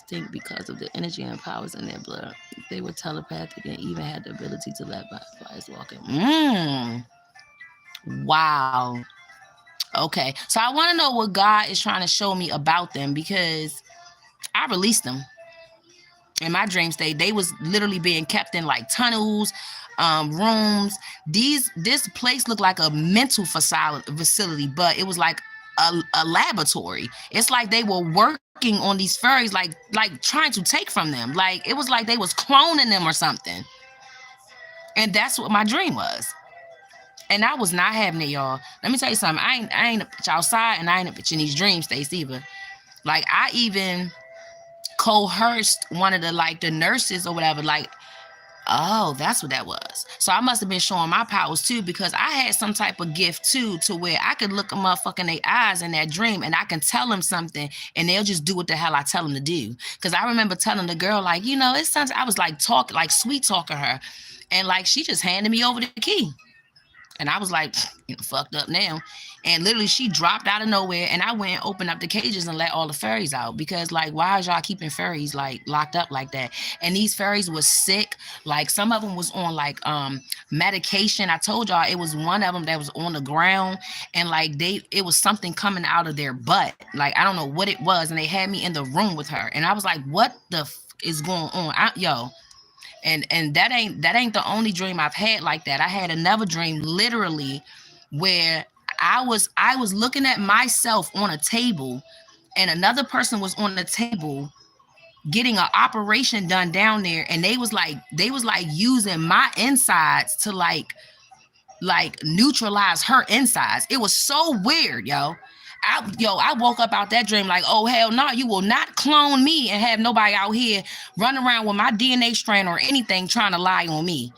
Think because of the energy and powers in their blood. They were telepathic and even had the ability to let butterflies walk in. Wow. Okay. So I want to know what God is trying to show me about them, because I released them in my dream state. They was literally being kept in like tunnels, rooms. This place looked like a mental facility, but it was like a laboratory. It's like they were working on these fairies, like trying to take from them. Like it was like they was cloning them or something. And that's what my dream was. And I was not having it, y'all. Let me tell you something. I ain't a bitch outside, and I ain't a bitch in these dream states either. Like I even coerced one of the nurses or whatever. Like, oh, that's what that was. So I must have been showing my powers too, because I had some type of gift too, to where I could look a motherfucker in their eyes in that dream, and I can tell them something, and they'll just do what the hell I tell them to do. Because I remember telling the girl, like, it's something. I was like sweet talking her, and like she just handed me over the key. And I was like, fucked up now. And literally, she dropped out of nowhere, and I went and opened up the cages and let all the fairies out because, like, why is y'all keeping fairies like locked up like that? And these fairies was sick. Like, some of them was on like medication. I told y'all it was one of them that was on the ground, and like it was something coming out of their butt. Like, I don't know what it was, and they had me in the room with her, and I was like, what the is going on? Yo, and that ain't the only dream I've had like that. I had another dream literally where I was looking at myself on a table, and another person was on the table getting an operation done down there, and they was like using my insides to like neutralize her insides. It was so weird, yo. I woke up out that dream like, oh hell no, you will not clone me and have nobody out here running around with my DNA strand or anything trying to lie on me.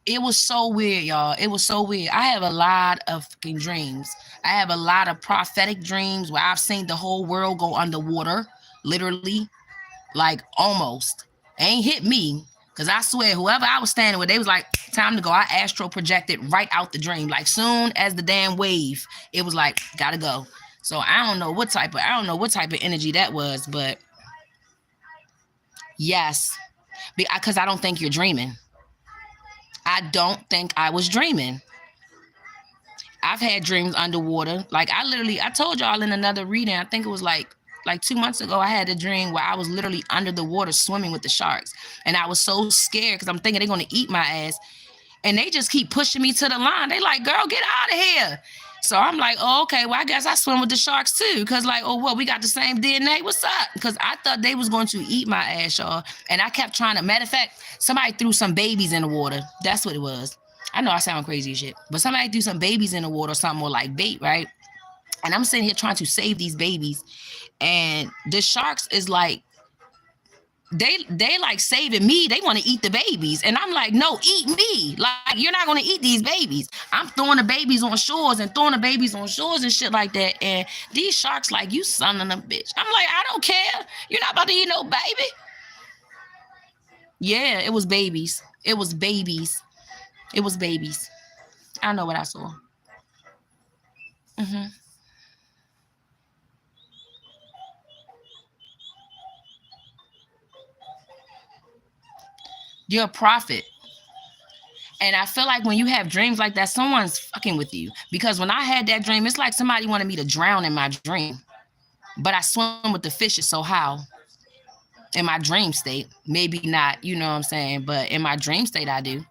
It was so weird, y'all. It was so weird. I have a lot of fucking dreams. I have a lot of prophetic dreams where I've seen the whole world go underwater, literally, like almost. Ain't hit me, because I swear, whoever I was standing with, they was like, time to go. I astral projected right out the dream. Like, soon as the damn wave, it was like, gotta go. So I don't know what type of energy that was, but yes, because I don't think you're dreaming. I don't think I was dreaming. I've had dreams underwater. Like, I told y'all in another reading, I think it was like 2 months ago, I had a dream where I was literally under the water swimming with the sharks. And I was so scared because I'm thinking they're going to eat my ass. And they just keep pushing me to the line. They like, girl, get out of here. So I'm like, oh, okay, well, I guess I swim with the sharks too. Because like, oh, well, we got the same DNA. What's up? Because I thought they was going to eat my ass, y'all. And I kept trying to, matter of fact, somebody threw some babies in the water. That's what it was. I know I sound crazy as shit. But somebody threw some babies in the water or something more like bait, right? And I'm sitting here trying to save these babies. And the sharks is like, they like saving me. They want to eat the babies. And I'm like, no, eat me. Like, you're not going to eat these babies. I'm throwing the babies on shores and shit like that. And these sharks like, you son of a bitch. I'm like, I don't care. You're not about to eat no baby. Yeah, it was babies. It was babies. It was babies. I know what I saw. Hmm. You're a prophet. And I feel like when you have dreams like that, someone's fucking with you. Because when I had that dream, it's like somebody wanted me to drown in my dream. But I swim with the fishes, so how? In my dream state. Maybe not, you know what I'm saying? But in my dream state, I do.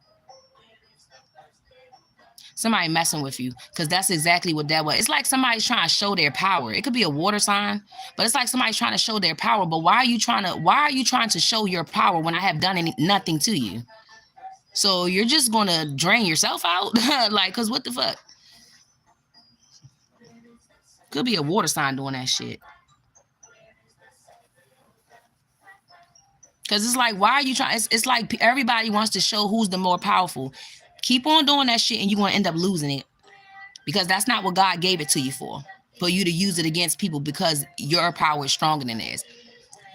Somebody messing with you. Because that's exactly what that was. It's like somebody's trying to show their power. It could be a water sign, but it's like somebody's trying to show their power. But why are you trying to show your power when I have done nothing to you? So you're just gonna drain yourself out? Like, cause what the fuck? Could be a water sign doing that shit. Cause it's like, why are you trying? It's like everybody wants to show who's the more powerful. Keep on doing that shit, and you're gonna end up losing it because that's not what God gave it to you for. For you to use it against people because your power is stronger than theirs.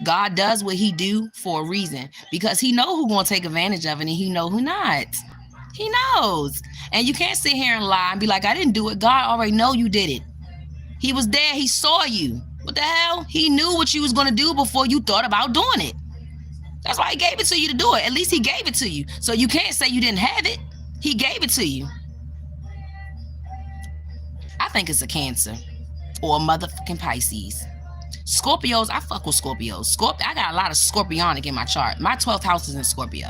God does what He do for a reason because He know who gonna take advantage of it, and He know who not. He knows, and you can't sit here and lie and be like, I didn't do it. God already know you did it. He was there. He saw you. What the hell? He knew what you was gonna do before you thought about doing it. That's why He gave it to you to do it. At least He gave it to you. So you can't say you didn't have it. He gave it to you. I think it's a Cancer or a motherfucking Pisces. Scorpios, I fuck with Scorpios. I got a lot of Scorpionic in my chart. My 12th house is in Scorpio.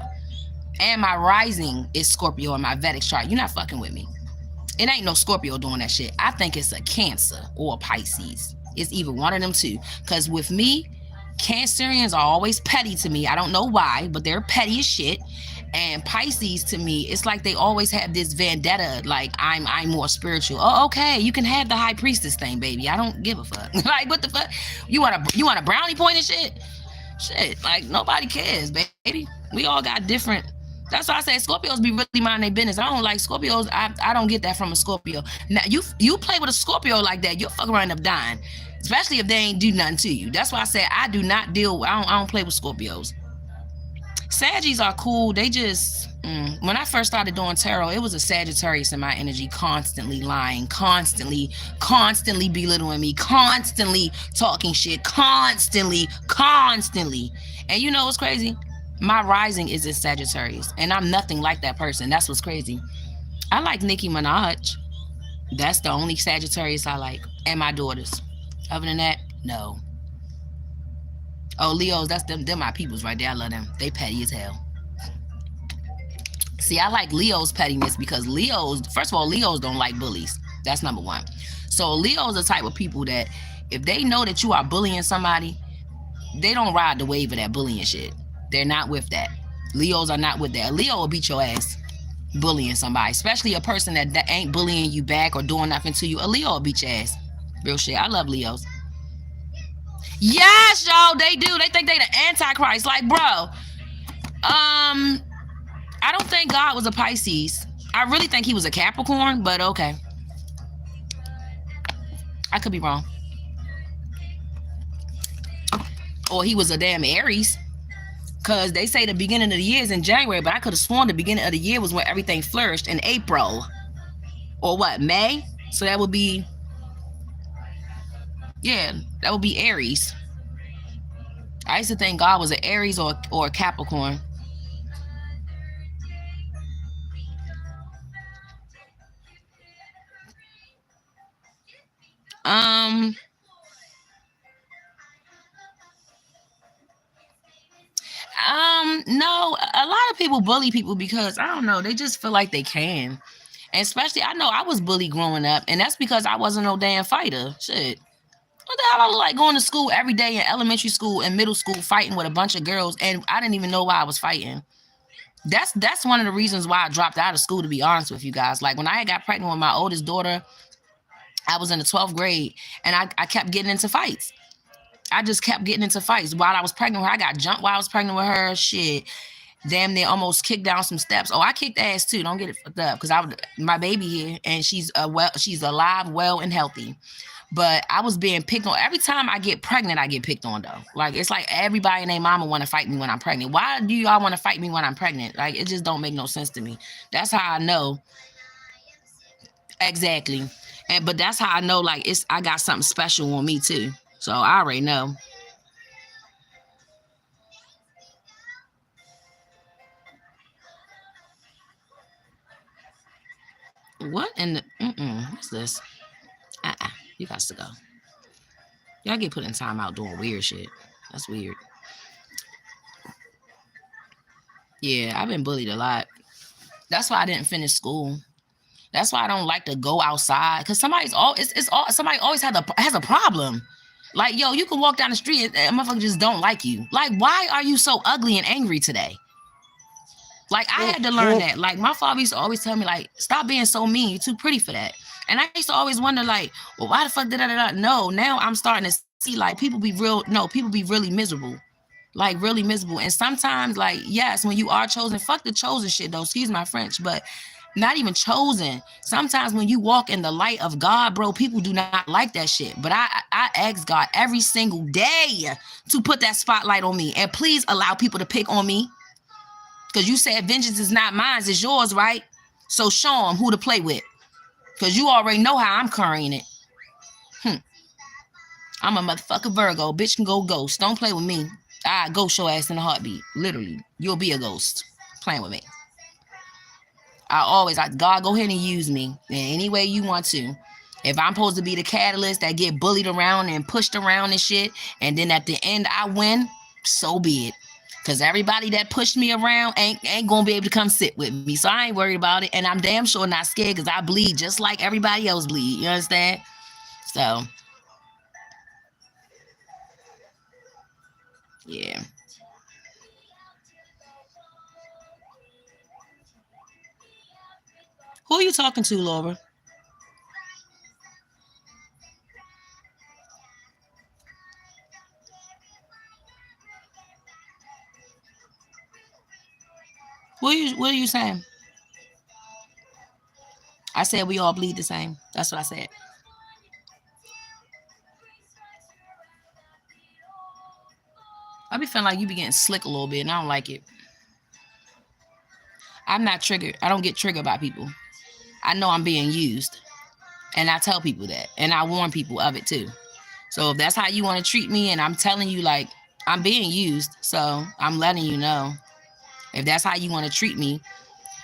And my rising is Scorpio in my Vedic chart. You're not fucking with me. It ain't no Scorpio doing that shit. I think it's a Cancer or a Pisces. It's either one of them two. Because with me, Cancerians are always petty to me. I don't know why, but they're petty as shit. And Pisces to me, it's like they always have this vendetta, like I'm more spiritual. Oh, okay, you can have the high priestess thing, baby. I don't give a fuck. Like, what the fuck? You want a brownie point and shit? Shit, like nobody cares, baby. We all got different. That's why I say Scorpios be really minding their business. I don't like Scorpios. I don't get that from a Scorpio. Now you play with a Scorpio like that, you'll fuck around and up dying. Especially if they ain't do nothing to you. That's why I say I do not deal. I don't play with Scorpios. Saggies are cool. They just when I first started doing tarot, it was a Sagittarius in my energy, constantly lying, constantly belittling me, constantly talking shit, constantly. And you know what's crazy? My rising is in Sagittarius, and I'm nothing like that person. That's what's crazy. I like Nicki Minaj. That's the only Sagittarius I like, and my daughters. Other than that, no. Oh, Leos, that's them. Them my peoples right there. I love them. They petty as hell. See, I like Leo's pettiness because Leos, first of all, Leos don't like bullies. That's number one. So Leo's the type of people that if they know that you are bullying somebody, they don't ride the wave of that bullying shit. They're not with that. Leos are not with that. A Leo will beat your ass bullying somebody, especially a person that ain't bullying you back or doing nothing to you. A Leo will beat your ass. Real shit. I love Leos. Yes, y'all, they do. They think they the Antichrist. Like, bro, I don't think God was a Pisces. I really think he was a Capricorn, but okay. I could be wrong. Or he was a damn Aries. Because they say the beginning of the year is in January, but I could have sworn the beginning of the year was when everything flourished in April. Or what, May? So that would be, yeah, that would be Aries. I used to think God was an Aries or a Capricorn. Um, no, a lot of people bully people because I don't know, they just feel like they can. And especially, I know I was bullied growing up, and that's because I wasn't no damn fighter. Shit. What the hell I look like going to school every day in elementary school and middle school fighting with a bunch of girls, and I didn't even know why I was fighting. That's one of the reasons why I dropped out of school, to be honest with you guys. Like when I got pregnant with my oldest daughter, I was in the 12th grade, and I kept getting into fights. I just kept getting into fights while I was pregnant with her. I got jumped while I was pregnant with her. Shit, damn near almost kicked down some steps. Oh, I kicked ass too. Don't get it fucked up, because my baby here, and she's alive, well, and healthy. But I was being picked on. Every time I get pregnant, I get picked on though. Like it's like everybody and their mama want to fight me when I'm pregnant. Why do y'all want to fight me when I'm pregnant? Like it just don't make no sense to me. That's how I know exactly. But that's how I know like I got something special on me too. So I already know. What in the what's this? You got to go. Y'all get put in timeout doing weird shit. That's weird. Yeah, I've been bullied a lot. That's why I didn't finish school. That's why I don't like to go outside, because somebody's all it's all somebody always has a problem. Like, yo, you can walk down the street and a motherfucker just don't like you. Like, why are you so ugly and angry today? Like, I had to learn that. Like, my father used to always tell me, like, stop being so mean. You're too pretty for that. And I used to always wonder, like, well, why the fuck did I? No, now I'm starting to see, like, people be really miserable. Like, really miserable. And sometimes, like, yes, when you are chosen, fuck the chosen shit, though. Excuse my French, but not even chosen. Sometimes when you walk in the light of God, bro, people do not like that shit. But I ask God every single day to put that spotlight on me. And please allow people to pick on me. Because you said vengeance is not mine, it's yours, right? So show them who to play with. Because you already know how I'm currying it. I'm a motherfucking Virgo. Bitch can go ghost. Don't play with me. I ghost your ass in a heartbeat. Literally. You'll be a ghost playing with me. God, go ahead and use me in any way you want to. If I'm supposed to be the catalyst that get bullied around and pushed around and shit, and then at the end I win, so be it. Because everybody that pushed me around ain't going to be able to come sit with me. So I ain't worried about it. And I'm damn sure not scared, because I bleed just like everybody else bleed. You understand? So, yeah. Who are you talking to, Laura? What are you saying? I said we all bleed the same. That's what I said. I be feeling like you be getting slick a little bit, and I don't like it. I'm not triggered. I don't get triggered by people. I know I'm being used. And I tell people that. And I warn people of it too. So if that's how you want to treat me, and I'm telling you, like, I'm being used, so I'm letting you know. If that's how you want to treat me,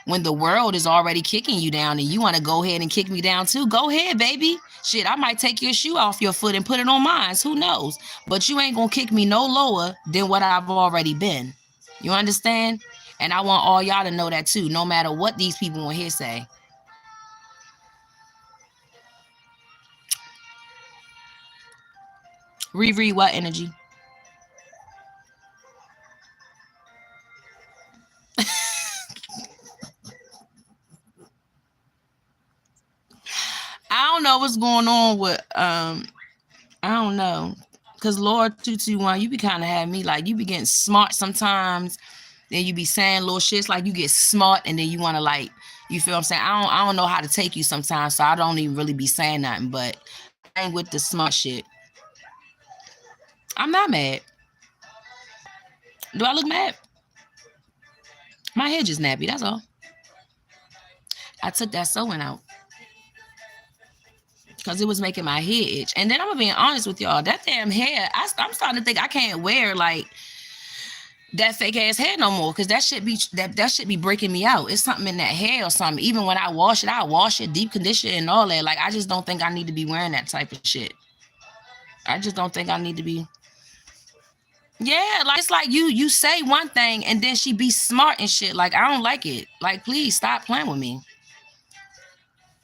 when the world is already kicking you down and you want to go ahead and kick me down too, go ahead, baby. Shit, I might take your shoe off your foot and put it on mine. Who knows? But you ain't going to kick me no lower than what I've already been. You understand? And I want all y'all to know that too, no matter what these people on here say. Riri, what energy? I don't know what's going on with I don't know. Cause Lord 221, you be kind of have me like you be getting smart sometimes. Then you be saying little shits like you get smart and then you want to like, you feel what I'm saying? I don't know how to take you sometimes, so I don't even really be saying nothing. But I ain't with the smart shit. I'm not mad. Do I look mad? My hair just nappy. That's all. I took that sewing out because it was making my head itch. And then I'm gonna be honest with y'all. That damn hair, I'm starting to think I can't wear like that fake ass hair no more because that shit be breaking me out. It's something in that hair or something. Even when I wash it, deep condition and all that. Like I just don't think I need to be wearing that type of shit. I just don't think I need to be. Yeah, like it's like you say one thing and then she be smart and shit. Like I don't like it. Like please stop playing with me.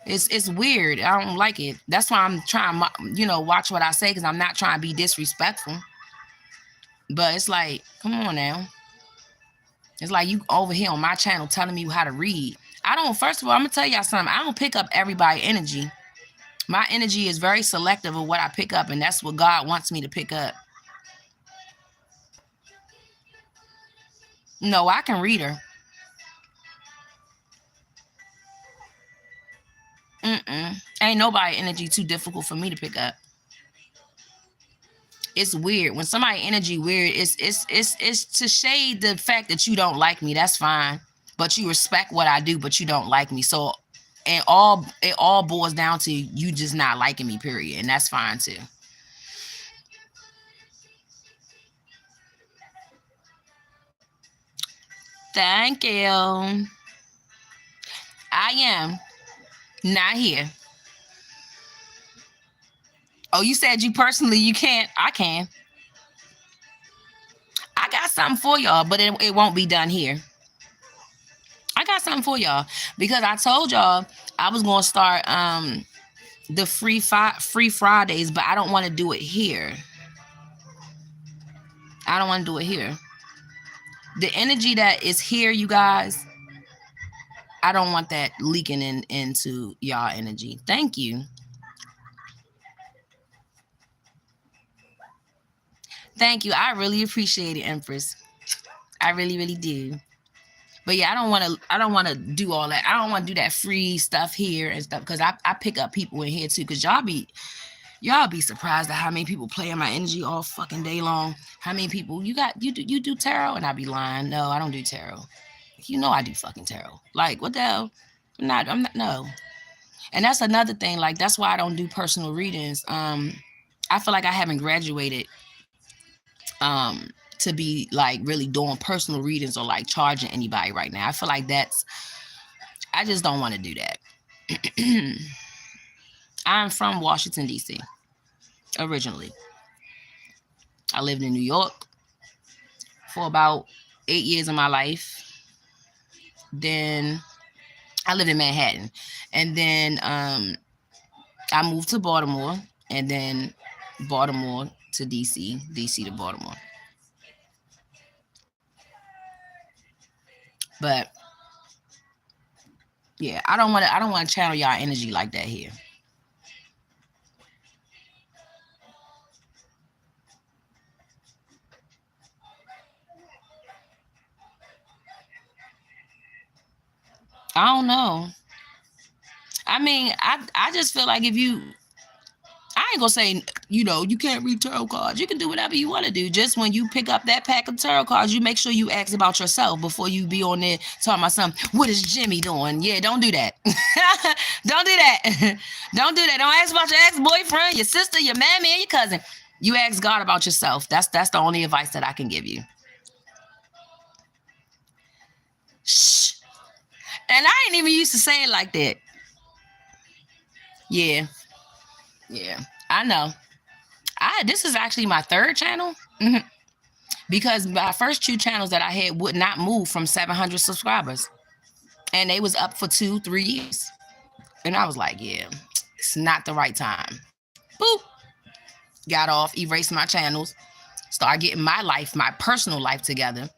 It's weird. I don't like it. That's why I'm trying, watch what I say because I'm not trying to be disrespectful. But it's like, come on now. It's like you over here on my channel telling me how to read. I don't. First of all, I'm gonna tell y'all something. I don't pick up everybody's energy. My energy is very selective of what I pick up, and that's what God wants me to pick up. No, I can read her. Ain't nobody energy too difficult for me to pick up. It's weird when somebody energy weird. It's to shade the fact that you don't like me. That's fine, but you respect what I do, but you don't like me. So, and it all boils down to you just not liking me. Period, and that's fine too. Thank you. I am not here. Oh, you said you personally you can't. I can. I got something for y'all, but it won't be done here. I got something for y'all because I told y'all I was gonna start the free Fridays, but I don't want to do it here. I don't want to do it here. The energy that is here, you guys, I don't want that leaking into y'all energy. Thank you. Thank you. I really appreciate it, Empress. I really, really do. But yeah, I don't want to do all that. I don't want to do that free stuff here and stuff because I pick up people in here too. Cause y'all be surprised at how many people play in my energy all fucking day long. How many people you do tarot? And I be lying. No, I don't do tarot. You know I do fucking tarot. Like what the hell? I'm not no. And that's another thing. Like that's why I don't do personal readings. I feel like I haven't graduated to be like really doing personal readings or like charging anybody right now. I feel like I just don't want to do that. I'm from Washington D.C. originally. I lived in New York for about 8 years of my life. Then I lived in Manhattan, and then I moved to Baltimore, and then Baltimore to DC, DC to Baltimore. But yeah, I don't want to channel y'all energy like that here. I don't know. I mean, I just feel like if you, I ain't ain't gonna say, you can't read tarot cards. You can do whatever you want to do. Just when you pick up that pack of tarot cards, you make sure you ask about yourself before you be on there talking about something. What is Jimmy doing? Yeah, don't do that. Don't do that. Don't do that. Don't ask about your ex-boyfriend, your sister, your mammy, and your cousin. You ask God about yourself. That's the only advice that I can give you. Shh. And I ain't even used to say it like that. Yeah. Yeah. I know. This is actually my third channel. Because my first two channels that I had would not move from 700 subscribers. And they was up for 2-3 years. And I was like, yeah, it's not the right time. Boop. Got off, erased my channels, start getting my life, my personal life together.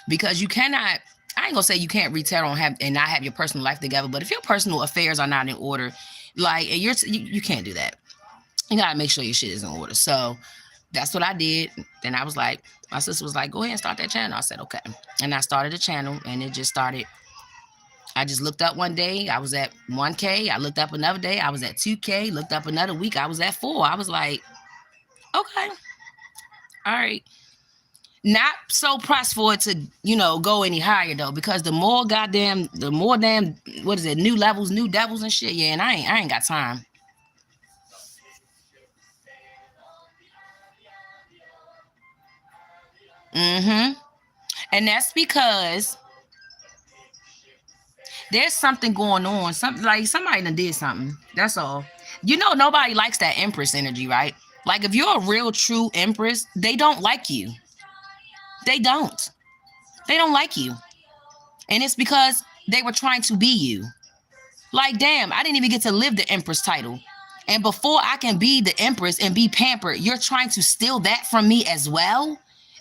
Because you cannot, I ain't gonna say you can't read tarot and not have your personal life together, but if your personal affairs are not in order, like, and you can't do that. You gotta make sure your shit is in order. So that's what I did. Then I was like, my sister was like, go ahead and start that channel. I said, okay. And I started a channel, and it just started. I just looked up one day, I was at 1K. I looked up another day, I was at 2K. Looked up another week, I was at 4. I was like, okay, all right. Not so pressed for it to, go any higher though, because the more damn, what is it, new levels, new devils and shit. Yeah, and I ain't got time. And that's because there's something going on. Something like somebody done did something. That's all. Nobody likes that Empress energy, right? Like if you're a real true Empress, they don't like you. They don't. They don't like you. And it's because they were trying to be you. Like, damn, I didn't even get to live the Empress title. And before I can be the Empress and be pampered, you're trying to steal that from me as well?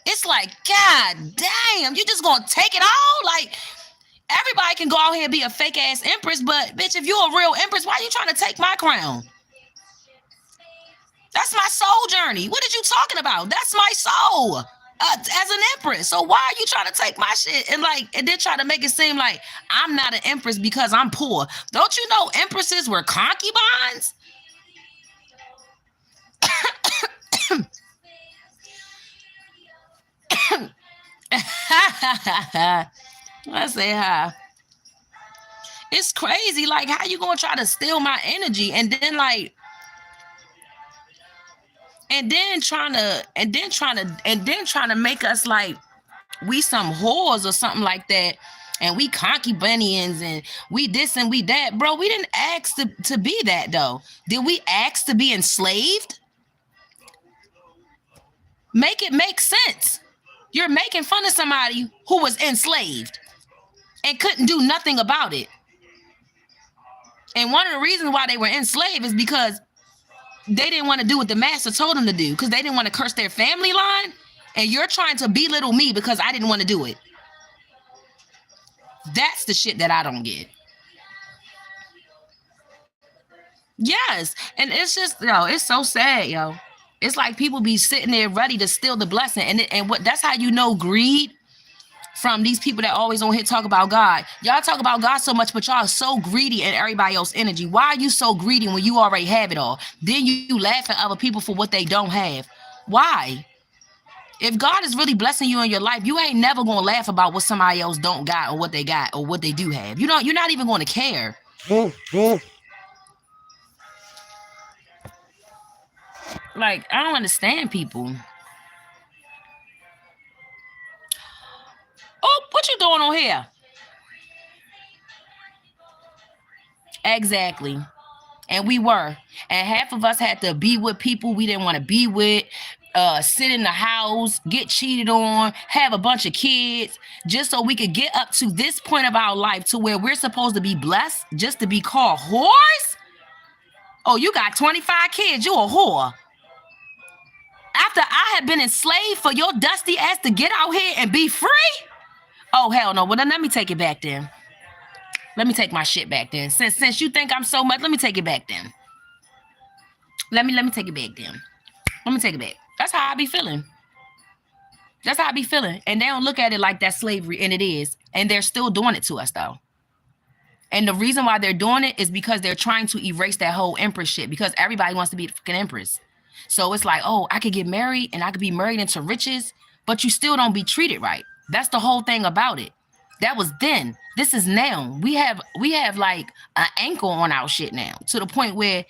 It's like, God damn, you just gonna take it all? Like, everybody can go out here and be a fake ass Empress, but bitch, if you're a real Empress, why are you trying to take my crown? That's my soul journey. What are you talking about? That's my soul as an Empress. So why are you trying to take my shit and then try to make it seem like I'm not an Empress because I'm poor? Don't you know Empresses were concubines? I say hi. It's crazy. Like, how you gonna try to steal my energy and then trying to make us like we some whores or something like that, and we concubinians and we this and we that. Bro, we didn't ask to be that though. Did we ask to be enslaved? Make it make sense. You're making fun of somebody who was enslaved and couldn't do nothing about it. And one of the reasons why they were enslaved is because they didn't want to do what the master told them to do, because they didn't want to curse their family line. And you're trying to belittle me because I didn't want to do it. That's the shit that I don't get. Yes. And it's just, it's so sad, yo. It's like people be sitting there ready to steal the blessing. And what that's how you know greed from these people that always on here talk about God. Y'all talk about God so much, but y'all are so greedy in everybody else's energy. Why are you so greedy when you already have it all? Then you laugh at other people for what they don't have. Why? If God is really blessing you in your life, you ain't never gonna laugh about what somebody else don't got or what they got or what they do have. You're not even gonna care. Like, I don't understand people. Oh, what you doing on here? Exactly. And we were. And half of us had to be with people we didn't want to be with, sit in the house, get cheated on, have a bunch of kids, just so we could get up to this point of our life to where we're supposed to be blessed just to be called whores? Oh, you got 25 kids, you a whore. After I had been enslaved for your dusty ass to get out here and be free? Oh, hell no. Well, then let me take it back then. Let me take my shit back then. Since you think I'm so much, let me take it back then. Let me take it back then. Let me take it back. That's how I be feeling. That's how I be feeling. And they don't look at it like that's slavery, and it is. And they're still doing it to us, though. And the reason why they're doing it is because they're trying to erase that whole Empress shit, because everybody wants to be the fucking Empress. So it's like, oh, I could get married and I could be married into riches, but you still don't be treated right. That's the whole thing about it. That was then. This is now. We have like an ankle on our shit now, to the point where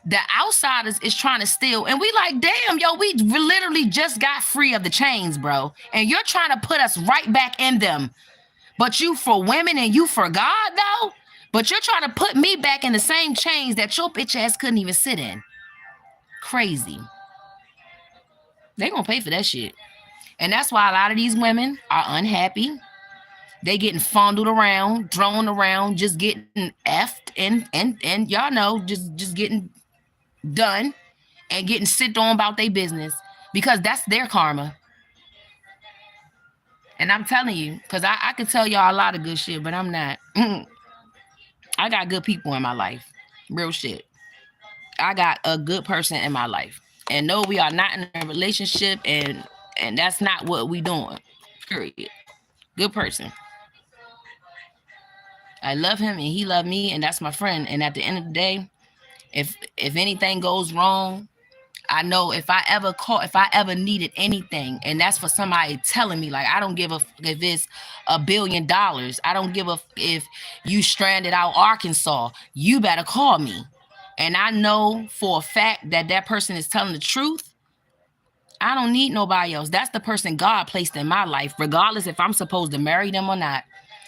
the outsiders is trying to steal, and we like, damn, yo, we literally just got free of the chains, bro, and you're trying to put us right back in them. But you for women and you for God, though? But you're trying to put me back in the same chains that your bitch ass couldn't even sit in. Crazy. They gonna pay for that shit. And that's why a lot of these women are unhappy. They getting fondled around, thrown around, just getting effed and y'all know, just getting done and getting sit on about their business, because that's their karma. And I'm telling you, because I could tell y'all a lot of good shit, but I'm not. I got good people in my life. Real shit. I got a good person in my life. And no, we are not in a relationship, and that's not what we doing. Period. Good person. I love him and he loved me, and that's my friend. And at the end of the day, if anything goes wrong, I know if I ever needed anything, and that's for somebody telling me, like, I don't give a if it's $1 billion. I don't give a if you stranded out Arkansas. You better call me. And I know for a fact that that person is telling the truth. I don't need nobody else. That's the person God placed in my life, regardless if I'm supposed to marry them or not.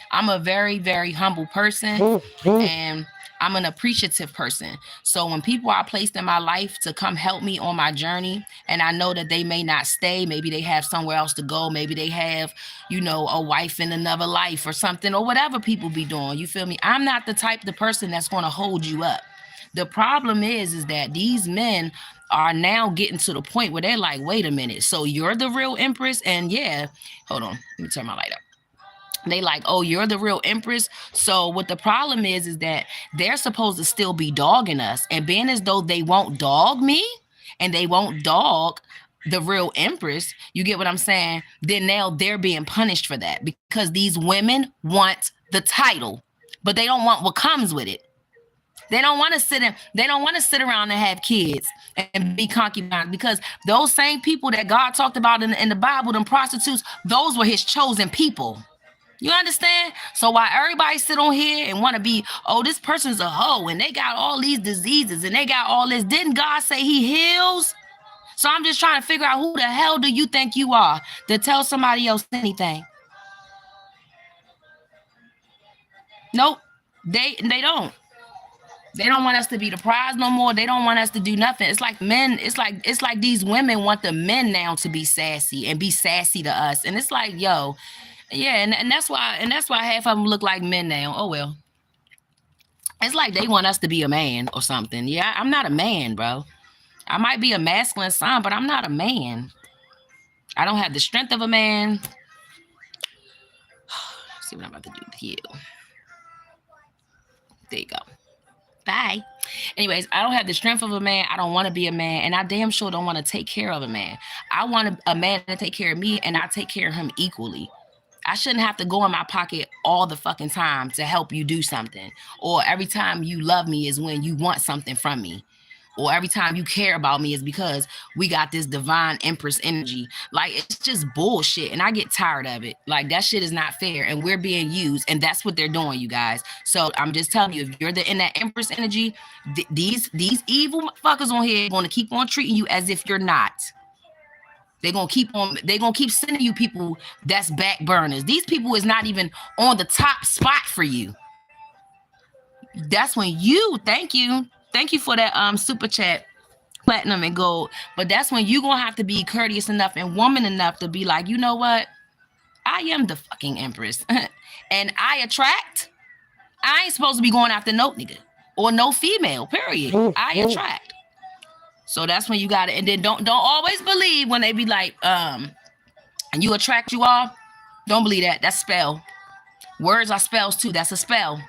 I'm a very, very humble person, and I'm an appreciative person. So when people are placed in my life to come help me on my journey, and I know that they may not stay, maybe they have somewhere else to go, maybe they have, a wife in another life or something, or whatever people be doing, you feel me? I'm not the type of person that's going to hold you up. The problem is that these men are now getting to the point where they're like, wait a minute, so you're the real Empress? And yeah, hold on, let me turn my light up. They like, oh, you're the real Empress. So what the problem is that they're supposed to still be dogging us, and being as though they won't dog me and they won't dog the real Empress, you get what I'm saying? Then now they're being punished for that, because these women want the title, but they don't want what comes with it. They don't want to sit around and have kids and be concubines, because those same people that God talked about in the Bible, them prostitutes, those were his chosen people. You understand? So while everybody sit on here and want to be, oh, this person's a hoe and they got all these diseases and they got all this, didn't God say he heals? So I'm just trying to figure out, who the hell do you think you are to tell somebody else anything? Nope. They don't. They don't want us to be the prize no more. They don't want us to do nothing. It's like men, it's like these women want the men now to be sassy and be sassy to us. And it's like, yo, yeah, and that's why half of them look like men now. Oh well. It's like they want us to be a man or something. Yeah, I'm not a man, bro. I might be a masculine son, but I'm not a man. I don't have the strength of a man. Let's see what I'm about to do here. There you go. Bye. Anyways, I don't have the strength of a man. I don't want to be a man, and I damn sure don't want to take care of a man. I want a man to take care of me, and I take care of him equally. I shouldn't have to go in my pocket all the fucking time to help you do something. Or every time you love me is when you want something from me. Or every time you care about me is because we got this divine Empress energy. Like, it's just bullshit, and I get tired of it. Like, that shit is not fair, and we're being used, and that's what they're doing, you guys. So I'm just telling you, if you're in that Empress energy, these evil fuckers on here are going to keep on treating you as if you're not. They're gonna keep sending you people that's back burners. These people is not even on the top spot for you. That's when thank you for that super chat, platinum and gold. But that's when you gonna have to be courteous enough and woman enough to be like, you know what? I am the fucking Empress. And I attract. I ain't supposed to be going after no nigga or no female, period. I attract. So that's when you got it. And then don't always believe when they be like, and you attract you all. Don't believe that. That's spell. Words are spells too. That's a spell.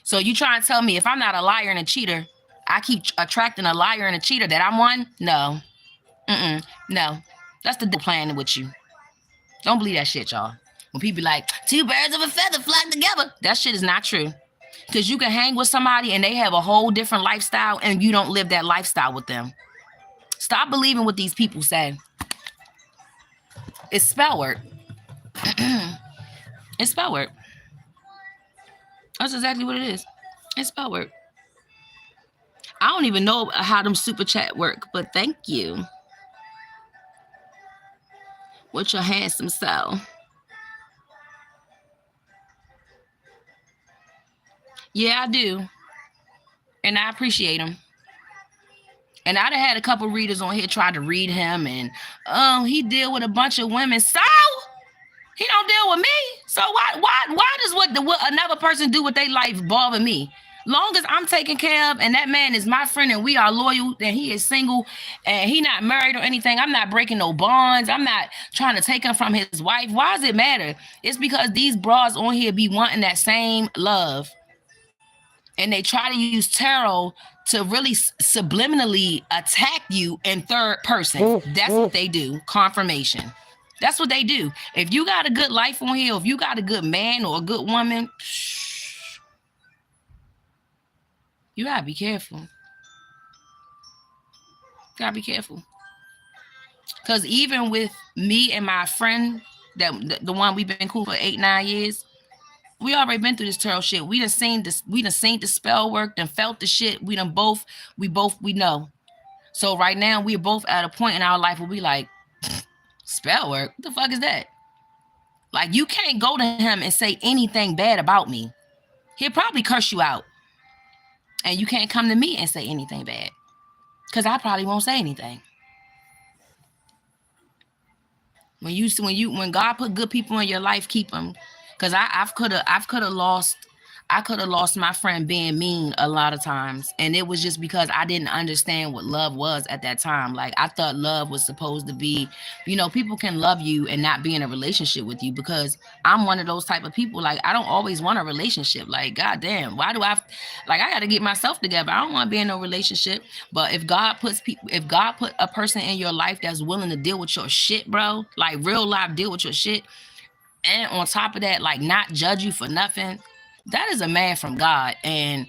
So you try and tell me if I'm not a liar and a cheater, I keep attracting a liar and a cheater, that I'm one? No. No. That's the devil playing with you. Don't believe that shit, y'all. When people be like, two birds of a feather flock together, that shit is not true. Because you can hang with somebody and they have a whole different lifestyle and you don't live that lifestyle with them. Stop believing what these people say. It's spell work. It's spell work. That's exactly what it is. It's spell work. I don't even know how them super chat work, but thank you. With your handsome self. Yeah, I do. And I appreciate him. And I done had a couple readers on here try to read him, and he deal with a bunch of women. So he don't deal with me. So why does what another person do with their life bother me? Long as I'm taken care of and that man is my friend and we are loyal and he is single and he not married or anything, I'm not breaking no bonds. I'm not trying to take him from his wife. Why does it matter? It's because these bras on here be wanting that same love. And they try to use tarot to really subliminally attack you in third person. That's what they do. Confirmation. That's what they do. If you got a good life on here, if you got a good man or a good woman, you gotta be careful. Gotta be careful. Because even with me and my friend, the one we've been cool for 8-9 years, we already been through this tarot shit. We done seen this. We done seen the spell work. Done felt the shit. We know. So right now we're both at a point in our life where we like, spell work. What the fuck is that? Like you can't go to him and say anything bad about me. He'll probably curse you out, and you can't come to me and say anything bad, because I probably won't say anything. When God put good people in your life, keep them. Because I could have lost my friend being mean a lot of times. And it was just because I didn't understand what love was at that time. Like I thought love was supposed to be, people can love you and not be in a relationship with you, because I'm one of those type of people. Like I don't always want a relationship. Like, goddamn, why do I got to get myself together. I don't want to be in no relationship. But if God put a person in your life that's willing to deal with your shit, bro, like real life deal with your shit, and on top of that, like not judge you for nothing, that is a man from God. And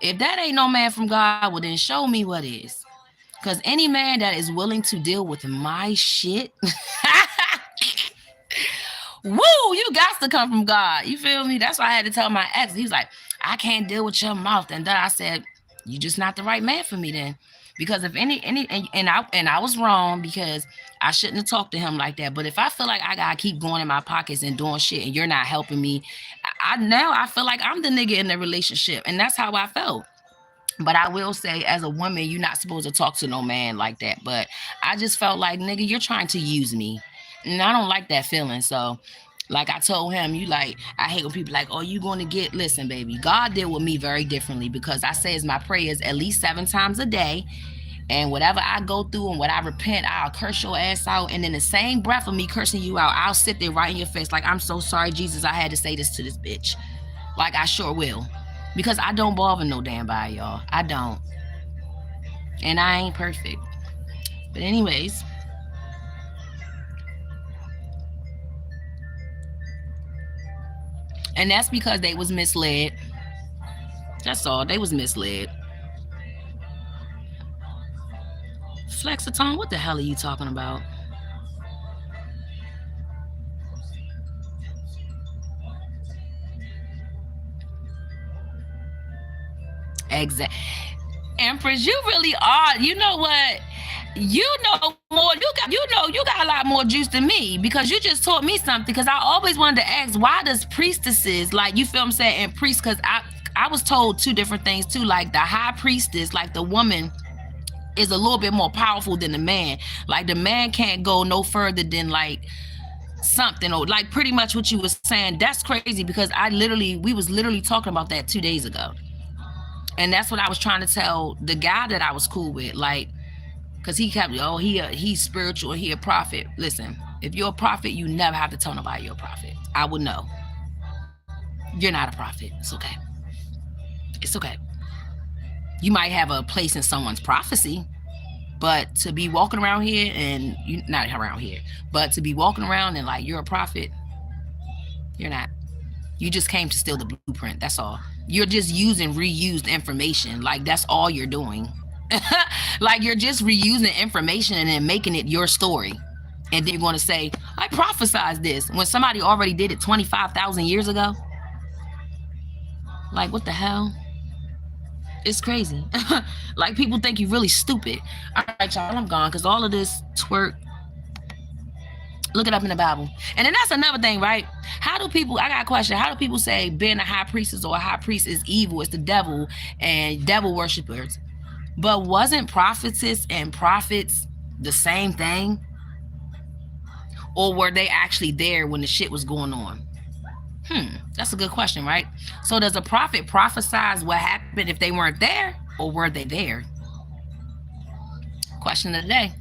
if that ain't no man from God, well then show me what is. Because any man that is willing to deal with my shit, woo, you got to come from God. You feel me? That's why I had to tell my ex. He's like, I can't deal with your mouth. And then I said, you just not the right man for me then. Because if I was wrong, because I shouldn't have talked to him like that. But if I feel like I gotta keep going in my pockets and doing shit and you're not helping me, I feel like I'm the nigga in the relationship. And that's how I felt. But I will say, as a woman, you're not supposed to talk to no man like that. But I just felt like, nigga, you're trying to use me. And I don't like that feeling. So like I told him, I hate when people like, oh, you going to get, listen, baby, God deal with me very differently, because I say my prayers at least 7 times a day. And whatever I go through and what I repent, I'll curse your ass out. And in the same breath of me cursing you out, I'll sit there right in your face like, I'm so sorry, Jesus, I had to say this to this bitch. Like I sure will. Because I don't bother no damn body, y'all. I don't. And I ain't perfect. But anyways. And that's because they was misled. That's all. They was misled. Flexatone, what the hell are you talking about? Exactly. Empress, you really are. You know what? You know more. You got a lot more juice than me, because you just taught me something. Because I always wanted to ask, why does priestesses, like, you feel what I'm saying, and priests, because I was told 2 different things too. Like the high priestess, like the woman, is a little bit more powerful than the man. Like the man can't go no further than like something, or like pretty much what you was saying. That's crazy, because we was literally talking about that 2 days ago. And that's what I was trying to tell the guy that I was cool with, like, because he kept, he's spiritual, he a prophet. Listen, if you're a prophet, you never have to tell nobody you're a prophet. I would know. You're not a prophet. It's okay. It's okay. You might have a place in someone's prophecy, but to be walking around here and not around here, but to be walking around and like you're a prophet, You're not. You just came to steal the blueprint. That's all. You're just using reused information. Like, that's all you're doing. Like, you're just reusing information and then making it your story. And then you're going to say, I prophesized this when somebody already did it 25,000 years ago. Like, what the hell? It's crazy. Like, people think you're really stupid. All right, y'all, I'm gone because all of this twerk, look it up in the Bible. And then that's another thing, right? How do people, I got a question. How do people say being a high priestess or a high priest is evil, it's the devil and devil worshippers? But wasn't prophetess and prophets the same thing? Or were they actually there when the shit was going on? That's a good question, right? So does a prophet prophesize what happened if they weren't there, or were they there? Question of the day.